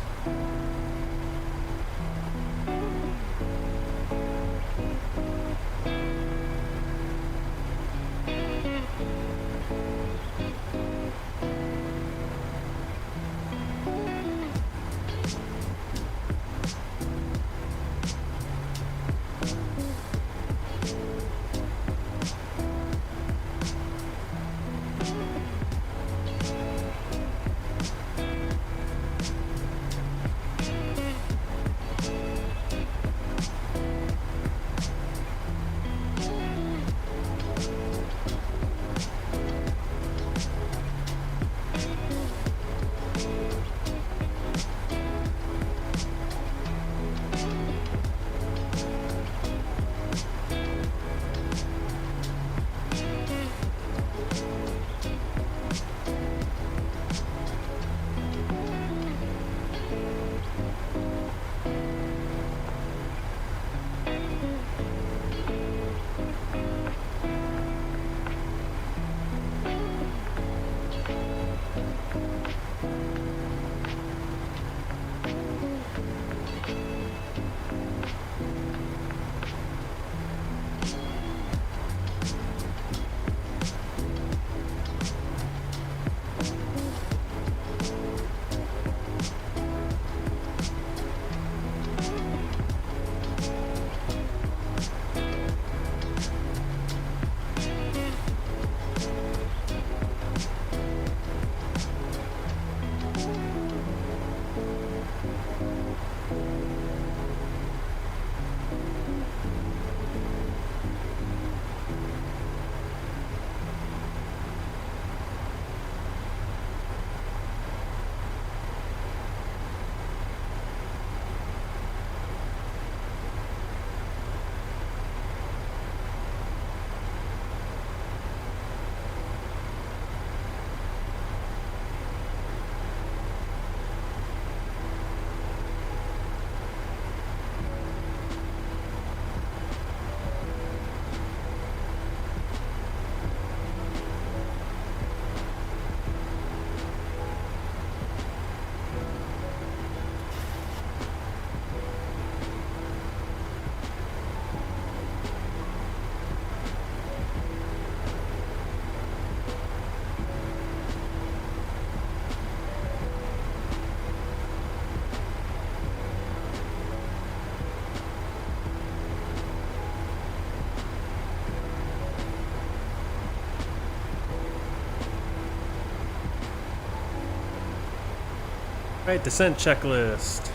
Alright, descent checklist.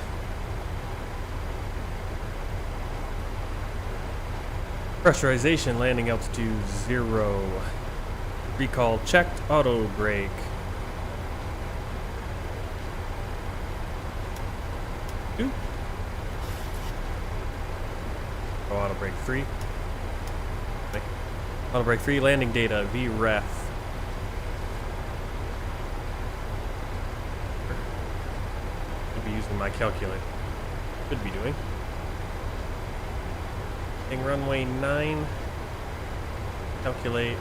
Pressurization, landing altitude 0. Recall checked, auto brake. Two. Oh, auto brake 3. Okay. Auto brake 3, landing data, VREF. Should be using my calculator. Could be doing. Runway 9. Calculate.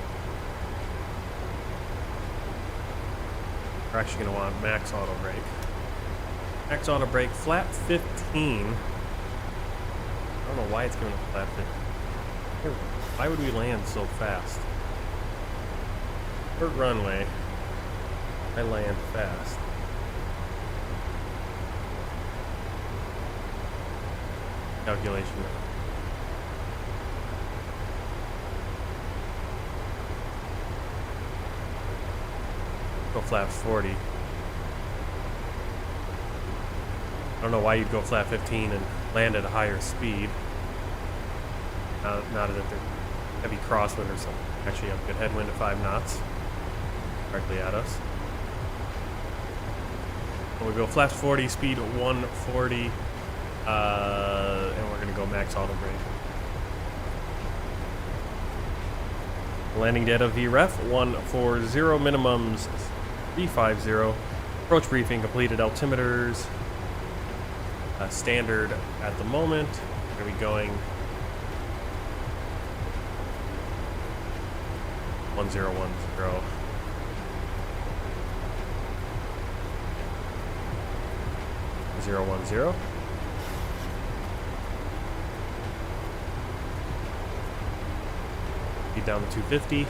We're actually going to want max auto brake. Max auto brake, flat 15. I don't know why it's giving us flat 15. Why would we land so fast? Short runway. I land fast. Calculation. Go flat 40. I don't know why you'd go flat 15 and land at a higher speed. Not as if they're heavy crosswind or something. Actually have good headwind at 5 knots. Directly at us. And we go flat 40, speed 140. And we're going to go max auto brake. Landing data VREF 140, minimums 350. Approach briefing completed, altimeters standard at the moment. We're going to be going 1010. 010. Speed down to 250.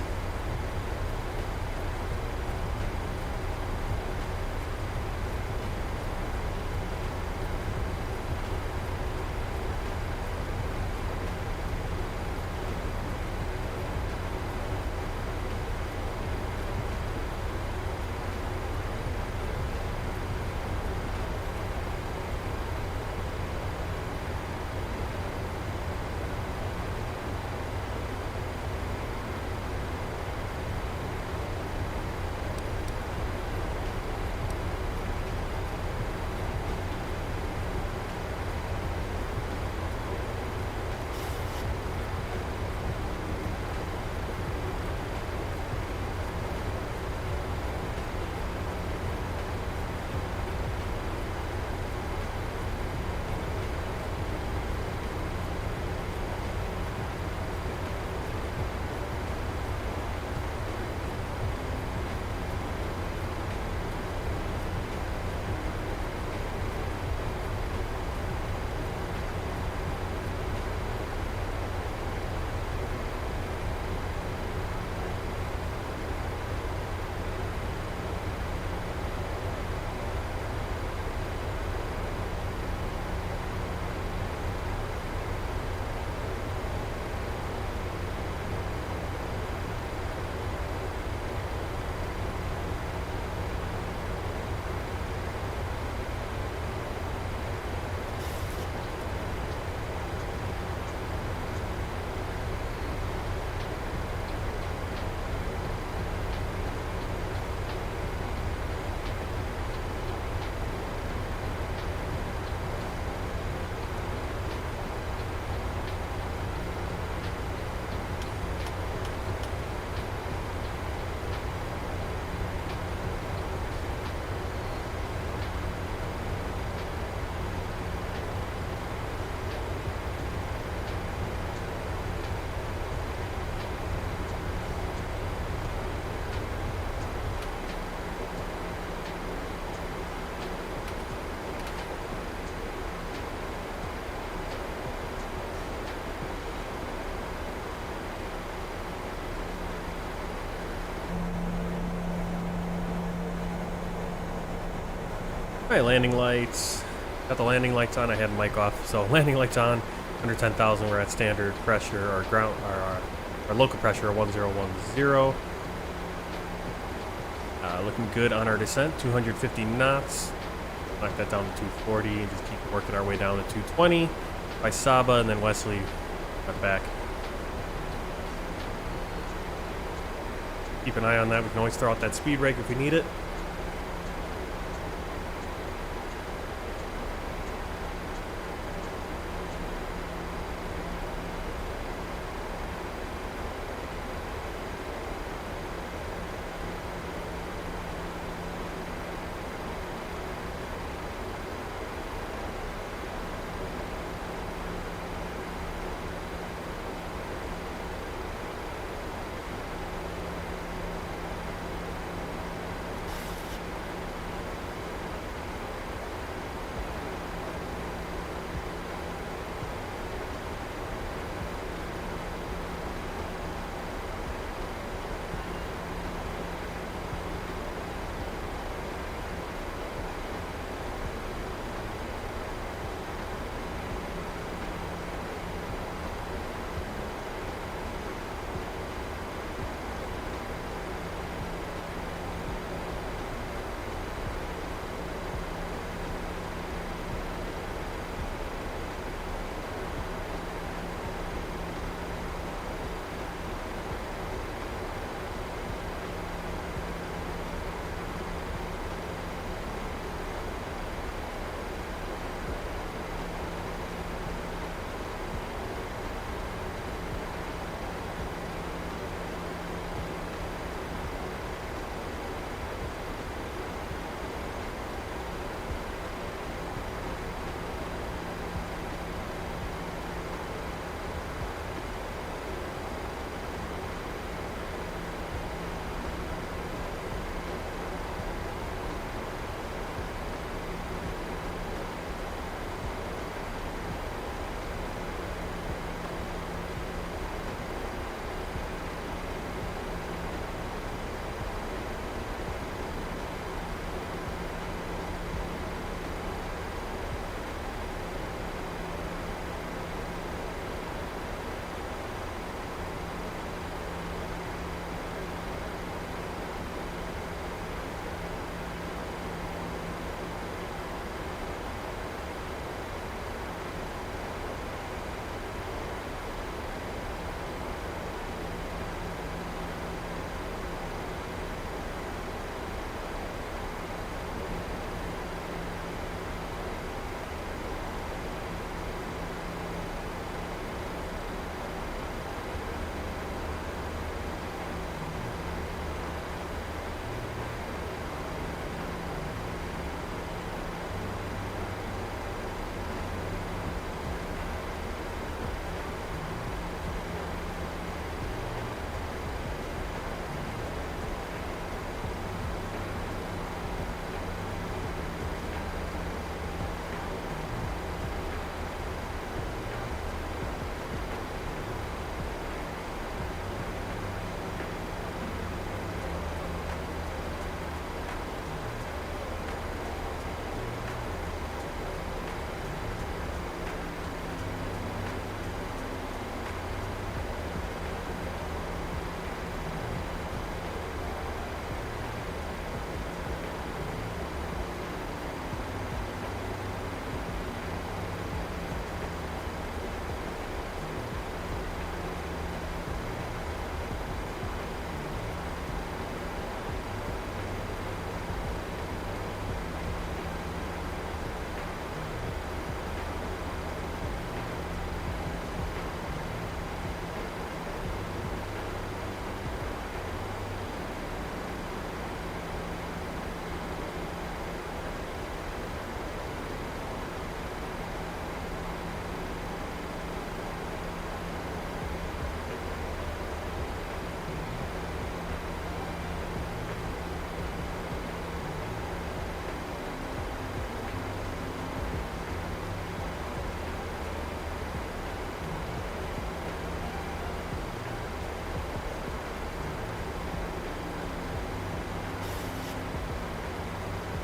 Alright, landing lights. Got the landing lights on. I had the mic off. So landing lights on. Under 10,000, we're at standard pressure. Our ground, our local pressure, 1010. Looking good on our descent. 250 knots. knock that down to 240 and just keep working our way down to 220 by Saba, and then Wesley cut back. Keep an eye on that. We can always throw out that speed brake if we need it.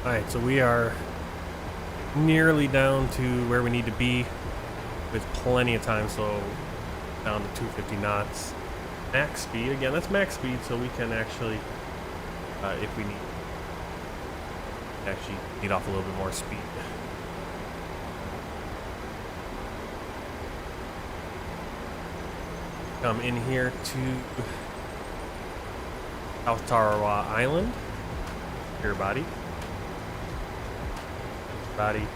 Alright, so we are nearly down to where we need to be with plenty of time, so down to 250 knots. Max speed, again, that's max speed, so we can actually, if we need, Actually need off a little bit more speed. Come in here to South Tarawa Island. Kiribati. Body.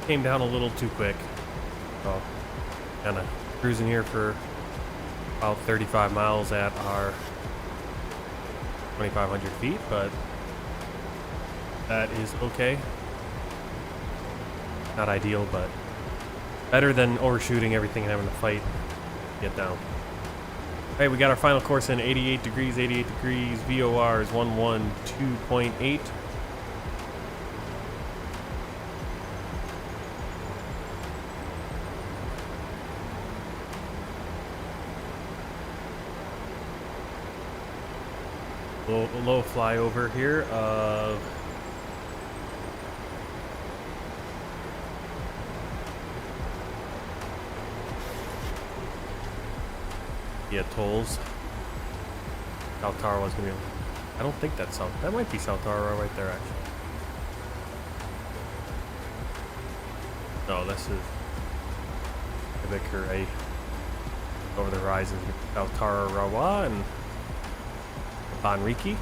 Came down a little too quick. So kind of cruising here for about 35 miles at our 2,500 feet, but that is okay. Not ideal, but better than overshooting everything and having to fight to get down. Hey, we got our final course in 88 degrees, VOR is 112.8. Low flyover here of tolls. South Tarawa's gonna be. I don't think that's South. That might be South Tarawa right there, actually. No, this is the Vicar over the horizon. South Tarawa and Bonriki.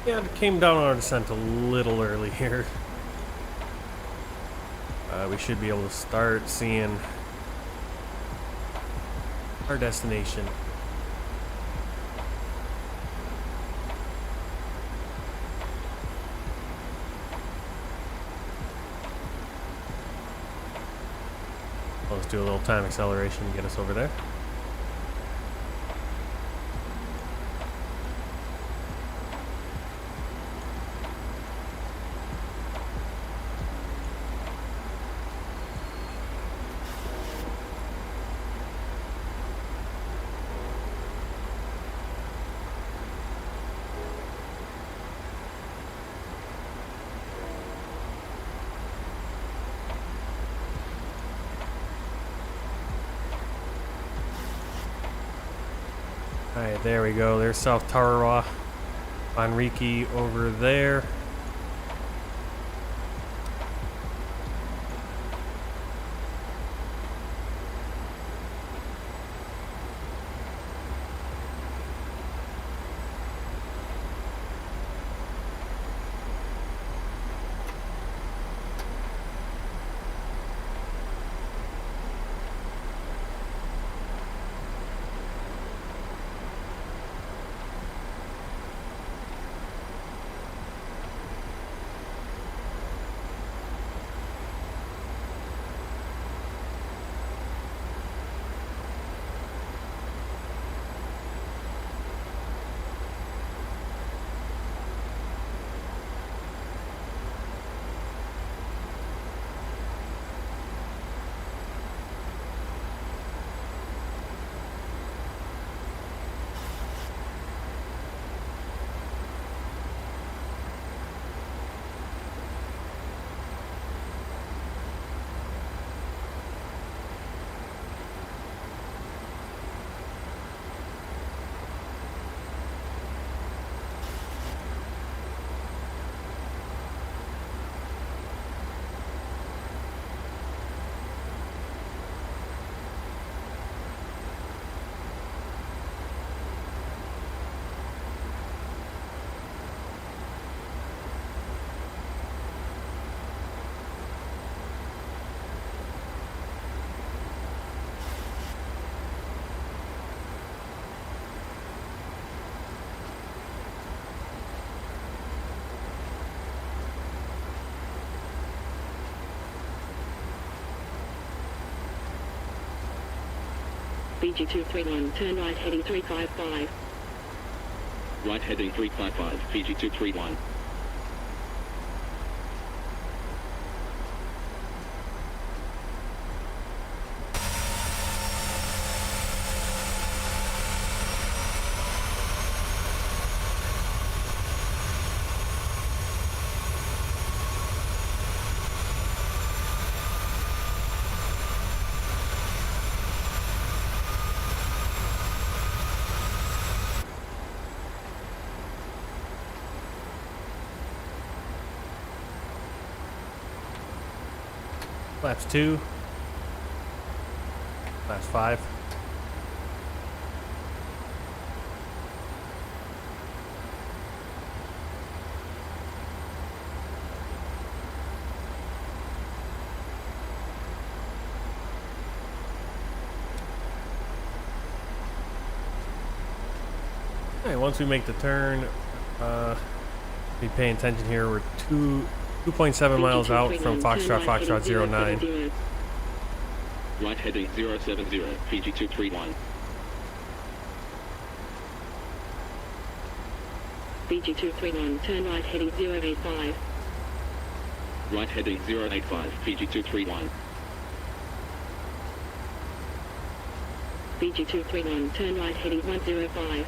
Yeah, it came down on our descent a little early here. We should be able to start seeing our destination. Let's do a little time acceleration to get us over there. Alright, there we go. There's South Tarawa. Bonriki over there. VG231, turn right heading 355. Right heading 355, Fiji 231. Flaps 2. Flaps 5. Alright, once we make the turn, be paying attention here. We're 2.7 miles out from Foxtrot 09. Right heading 070, Fiji 231. VG231, turn right heading 085. Right heading 085, Fiji 231. VG231, turn right heading 105.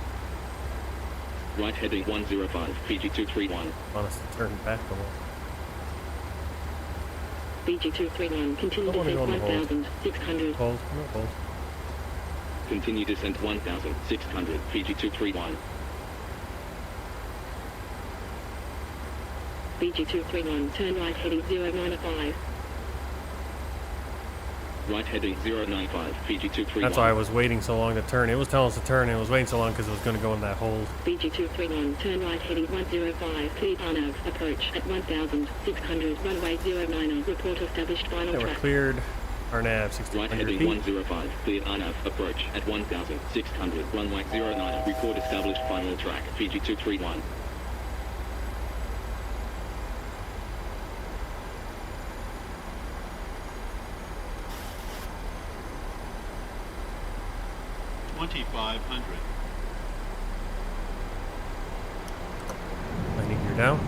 Right heading 105, Fiji 231. Want us to turn back a little. VG231, continue descent 1,600. Hold, hold. Continue descent 1,600, Fiji 231. VG231, turn right heading 095. Right heading 095, Fiji 231. That's why I was waiting so long to turn. It was telling us to turn, and it was waiting so long because it was going to go in that hold. Fiji 231, turn right heading 105, clear RNAV, approach at 1,600, runway 09, report established final Yeah, we're track. cleared. Our nav, Right 1600 heading feet. 105, clear RNAV, approach at 1,600, runway 09, report established final track, Fiji 231. Landing gear down.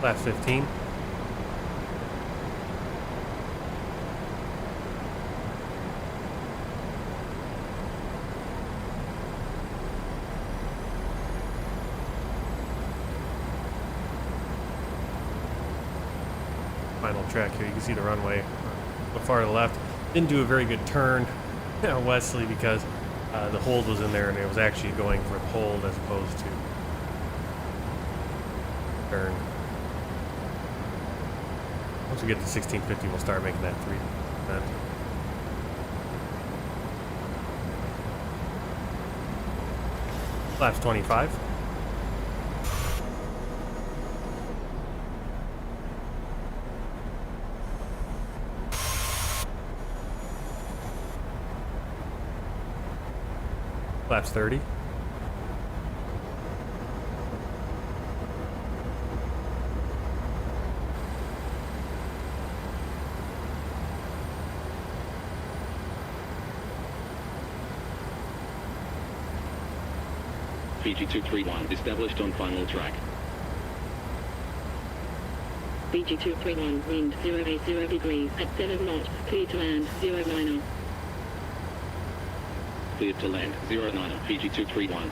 Last 15. Final track here. You can see the runway a little far to the left. Didn't do a very good turn Wesley because the hold was in there and it was actually going for the hold as opposed to turn. Once we get to 1650, we'll start making that 3%. Laps 25. Laps 30. Fiji 231, established on final track. Fiji 231, wind 080 degrees at 7 knots, clear to land 09. Cleared to land 09, Fiji 231.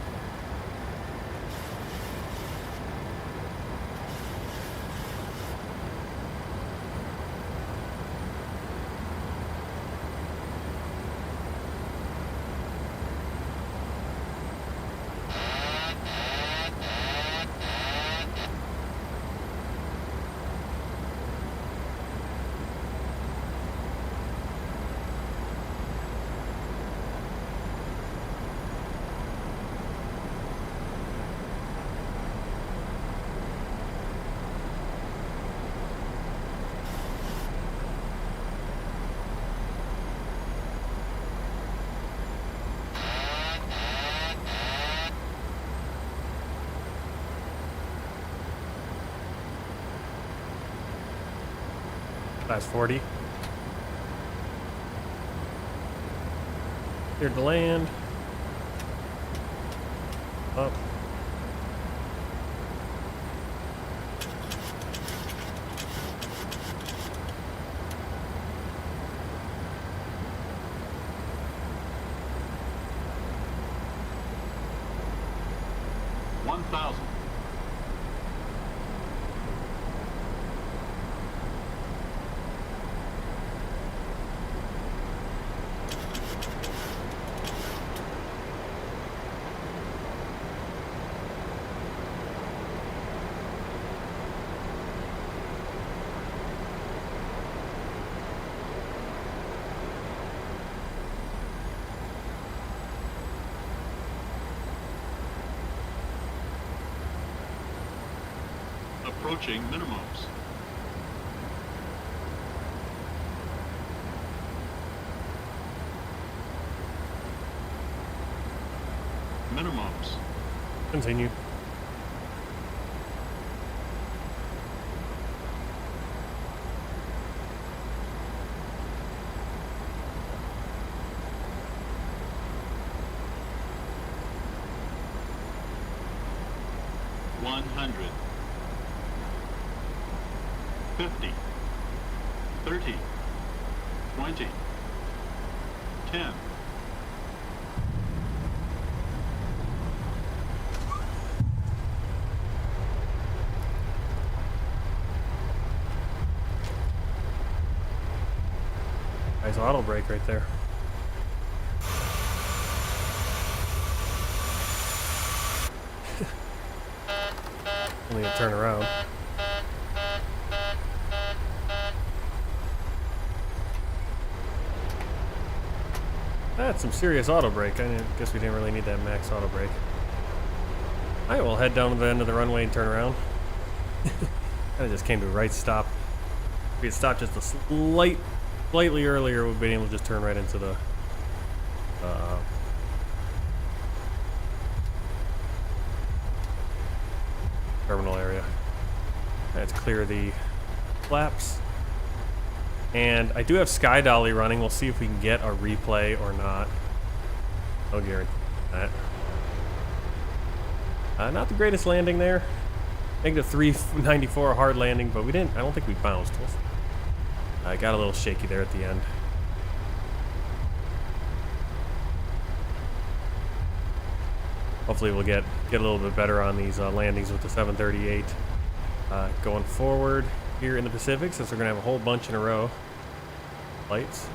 Last 40. Cleared to land. Up. Approaching minimums. Minimums. Continue. $100. 50, 30, 20, 10. Nice auto brake right there. Only a turn around. That's some serious auto brake. Guess we didn't really need that max auto brake. Alright, we'll head down to the end of the runway and turn around. Kinda just came to a right stop. If we had stopped just a slightly earlier, we'd been able to just turn right into the terminal area. Let's clear the flaps. And I do have Sky Dolly running. We'll see if we can get a replay or not. No guarantee that. Not the greatest landing there. I think the 394 hard landing, but we didn't. I don't think we bounced. I got a little shaky there at the end. Hopefully we'll get a little bit better on these landings with the 738 going forward here in the Pacific, since we're gonna have a whole bunch in a row. Lights.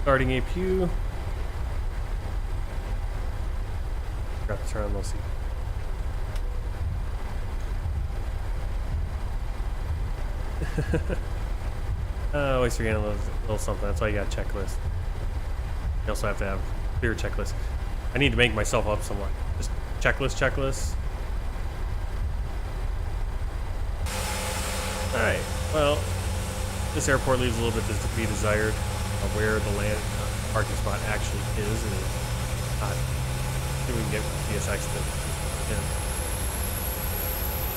Starting APU. Forgot to turn on those. Always forgetting a little something. That's why you got a checklist. You also have to have a clear checklist. I need to make myself up somewhat. Just checklist. Alright, well, this airport leaves a little bit to be desired of where the parking spot actually is, and I think we can get PSX to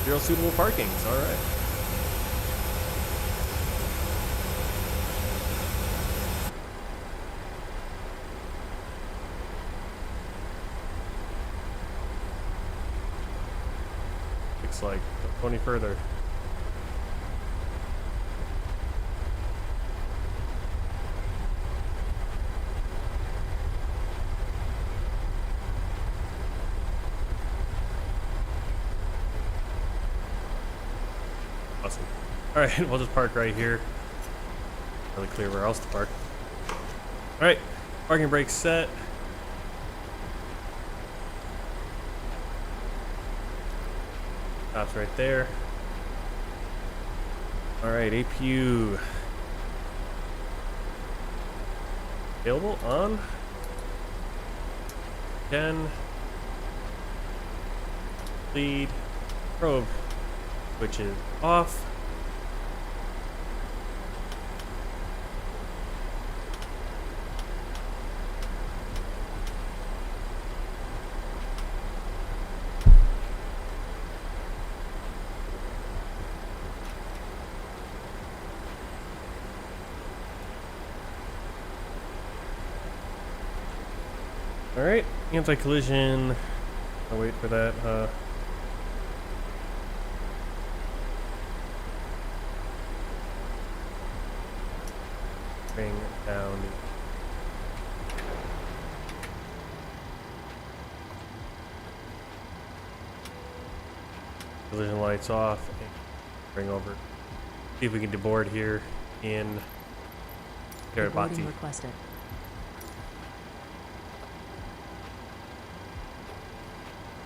zero suitable parkings. All right. Looks like don't go any further. Awesome. Alright, we'll just park right here. Really clear where else to park. Alright, parking brake set. Stops right there. Alright, APU. Available on. 10. Lead. Probe. Which is off. All right, anti-collision. I'll wait for that. Bring down. Collision lights off. And bring over. See if we can deboard here in Kiribati. Requested.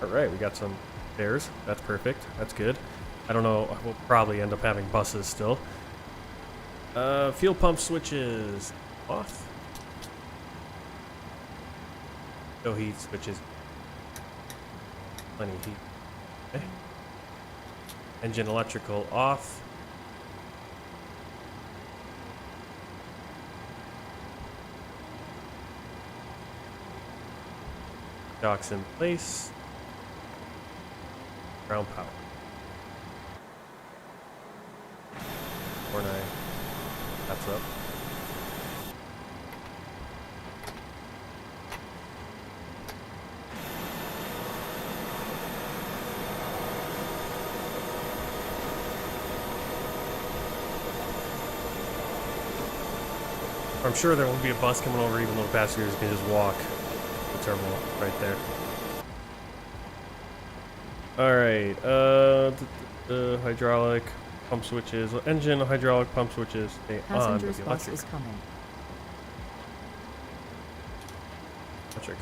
All right, we got some stairs. That's perfect. That's good. I don't know. We'll probably end up having buses still. Fuel pump switches off. No heat switches. Plenty of heat. Okay. Engine electrical off. Docks in place. Ground power. 4-9. That's up. I'm sure there won't be a bus coming over, even though passengers can just walk the terminal right there. Alright, the hydraulic pump switches, engine hydraulic pump switches stay on, but the bus electric. is coming. Electric.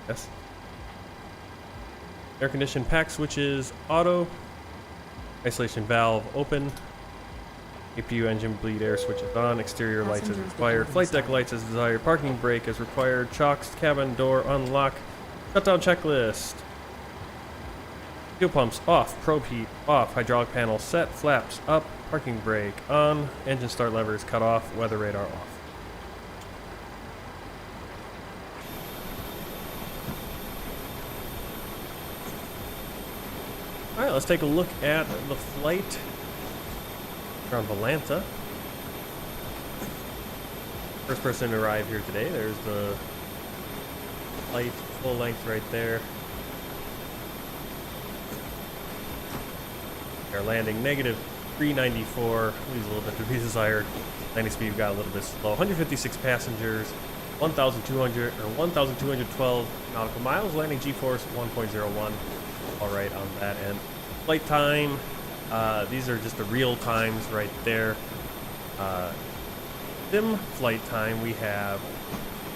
Yes. Air conditioned pack switches auto. Isolation valve open. APU engine bleed air switches on. Exterior lights as required. Flight deck lights as desired. Parking brake as required. Chocks cabin door unlock. Shutdown checklist. Fuel pumps off. Probe heat off. Hydraulic panel set. Flaps up. Parking brake on. Engine start levers cut off. Weather radar off. Alright, let's take a look at the flight around Valanta. First person to arrive here today. There's the flight full length right there. Our landing negative 394, leaves a little bit to be desired. Landing speed got a little bit slow. 156 passengers, 1,200 or 1,212 nautical miles. Landing G-force 1.01. All right on that end. Flight time. These are just the real times right there. Sim flight time. We have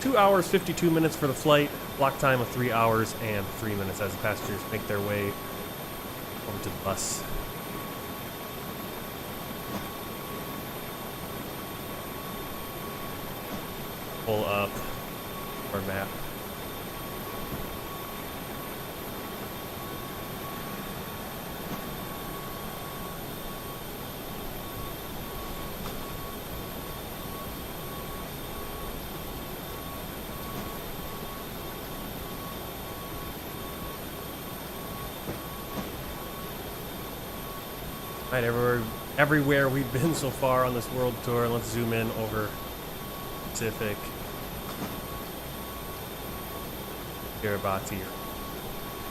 2 hours 52 minutes for the flight. Block time of 3 hours and 3 minutes as the passengers make their way over to the bus. Pull up our map. Right, everywhere we've been so far on this world tour. Let's zoom in over Pacific. Kiribati,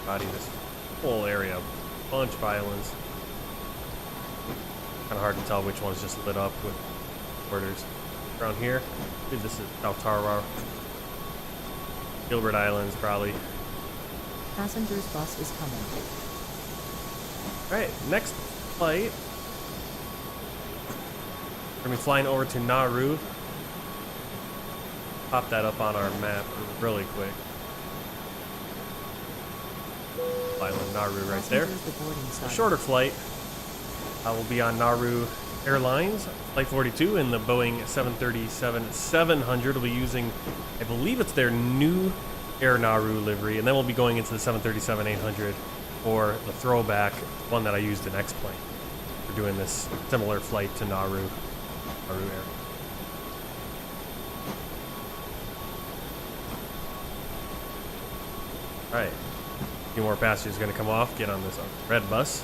this whole area, bunch of islands. Kind of hard to tell which one's just lit up with borders. Around here, I believe this is South Tarawa, Gilbert Islands, probably. Passengers bus is coming. All right, next flight. We're gonna be flying over to Nauru. Pop that up on our map really quick. Island Nauru right there. A shorter flight. Will be on Nauru Airlines, Flight 42 in the Boeing 737-700. We'll be using, I believe it's their new Air Nauru livery, and then we'll be going into the 737-800 for the throwback one that I used in X-Plane. We're doing this similar flight to Nauru Air. All right. A few more passengers going to come off, get on this red bus.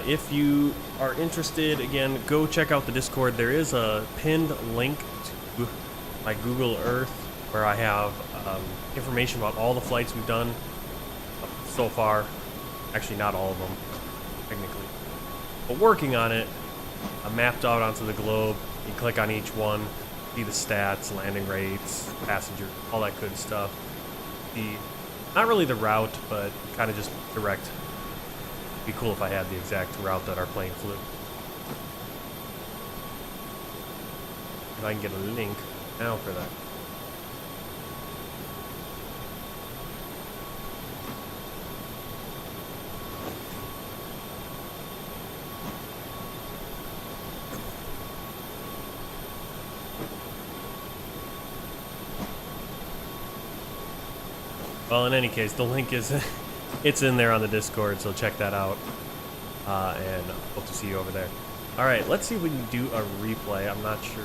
If you are interested, again, go check out the Discord. There is a pinned link to my Google Earth where I have information about all the flights we've done so far. Actually, not all of them, technically. But working on it, mapped out onto the globe. You click on each one, see the stats, landing rates, passengers, all that good stuff. Not really the route, but kind of just direct. It'd be cool if I had the exact route that our plane flew. If I can get a link now for that. Well, in any case, the link is it's in there on the Discord, so check that out. And hope to see you over there. All right, let's see if we can do a replay. I'm not sure.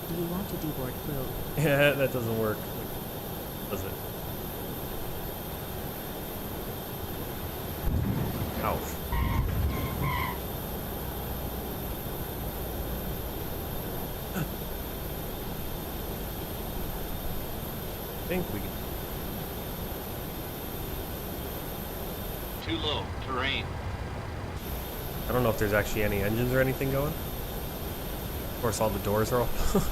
Do you want to deboard crew? Yeah, that doesn't work. Does it? Ouch. I think we can. Too low. Terrain. I don't know if there's actually any engines or anything going. Of course, all the doors are open.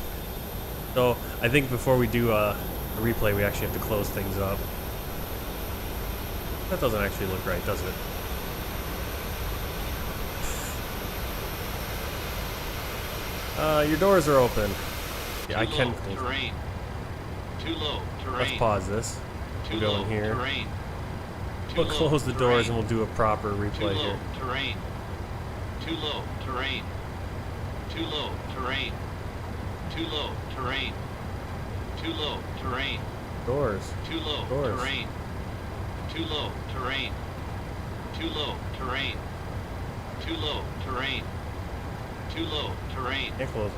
So I think before we do a replay, we actually have to close things up. That doesn't actually look right, does it? Your doors are open. Yeah, I can close. Terrain. Too low. Terrain. Let's pause this. Too We'll go low. in here. Terrain. We'll close the doors and we'll do a proper replay Too low. here. Terrain. Too low. Terrain. Too low. Terrain. Too low. Terrain. Too low. Terrain. Doors. Too low. Doors. Terrain. Too low. Terrain. Too low. Terrain. Too low. Terrain. Too low. Terrain. Can't close.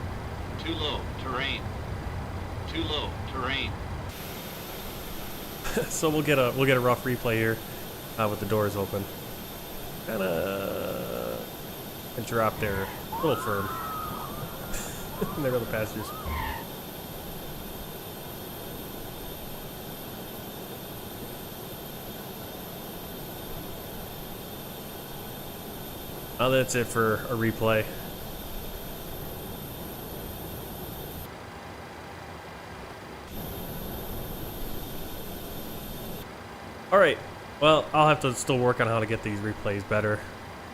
Too low. Terrain. Too low. Terrain. So we'll get a rough replay here with the doors open. Kinda drop there a little firm. There go the passengers. Now that's it for a replay. Alright, well, I'll have to still work on how to get these replays better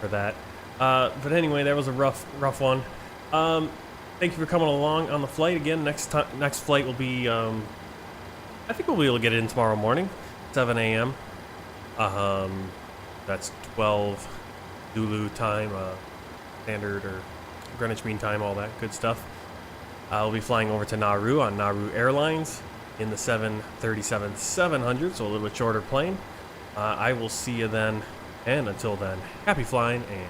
for that. But anyway, that was a rough one. Thank you for coming along on the flight again. Next flight will be, I think we'll be able to get it in tomorrow morning, 7 a.m. That's 12 Zulu time, standard or Greenwich Mean Time, all that good stuff. I'll be flying over to Nauru on Nauru Airlines in the 737-700, so a little bit shorter plane. I will see you then, and until then, happy flying and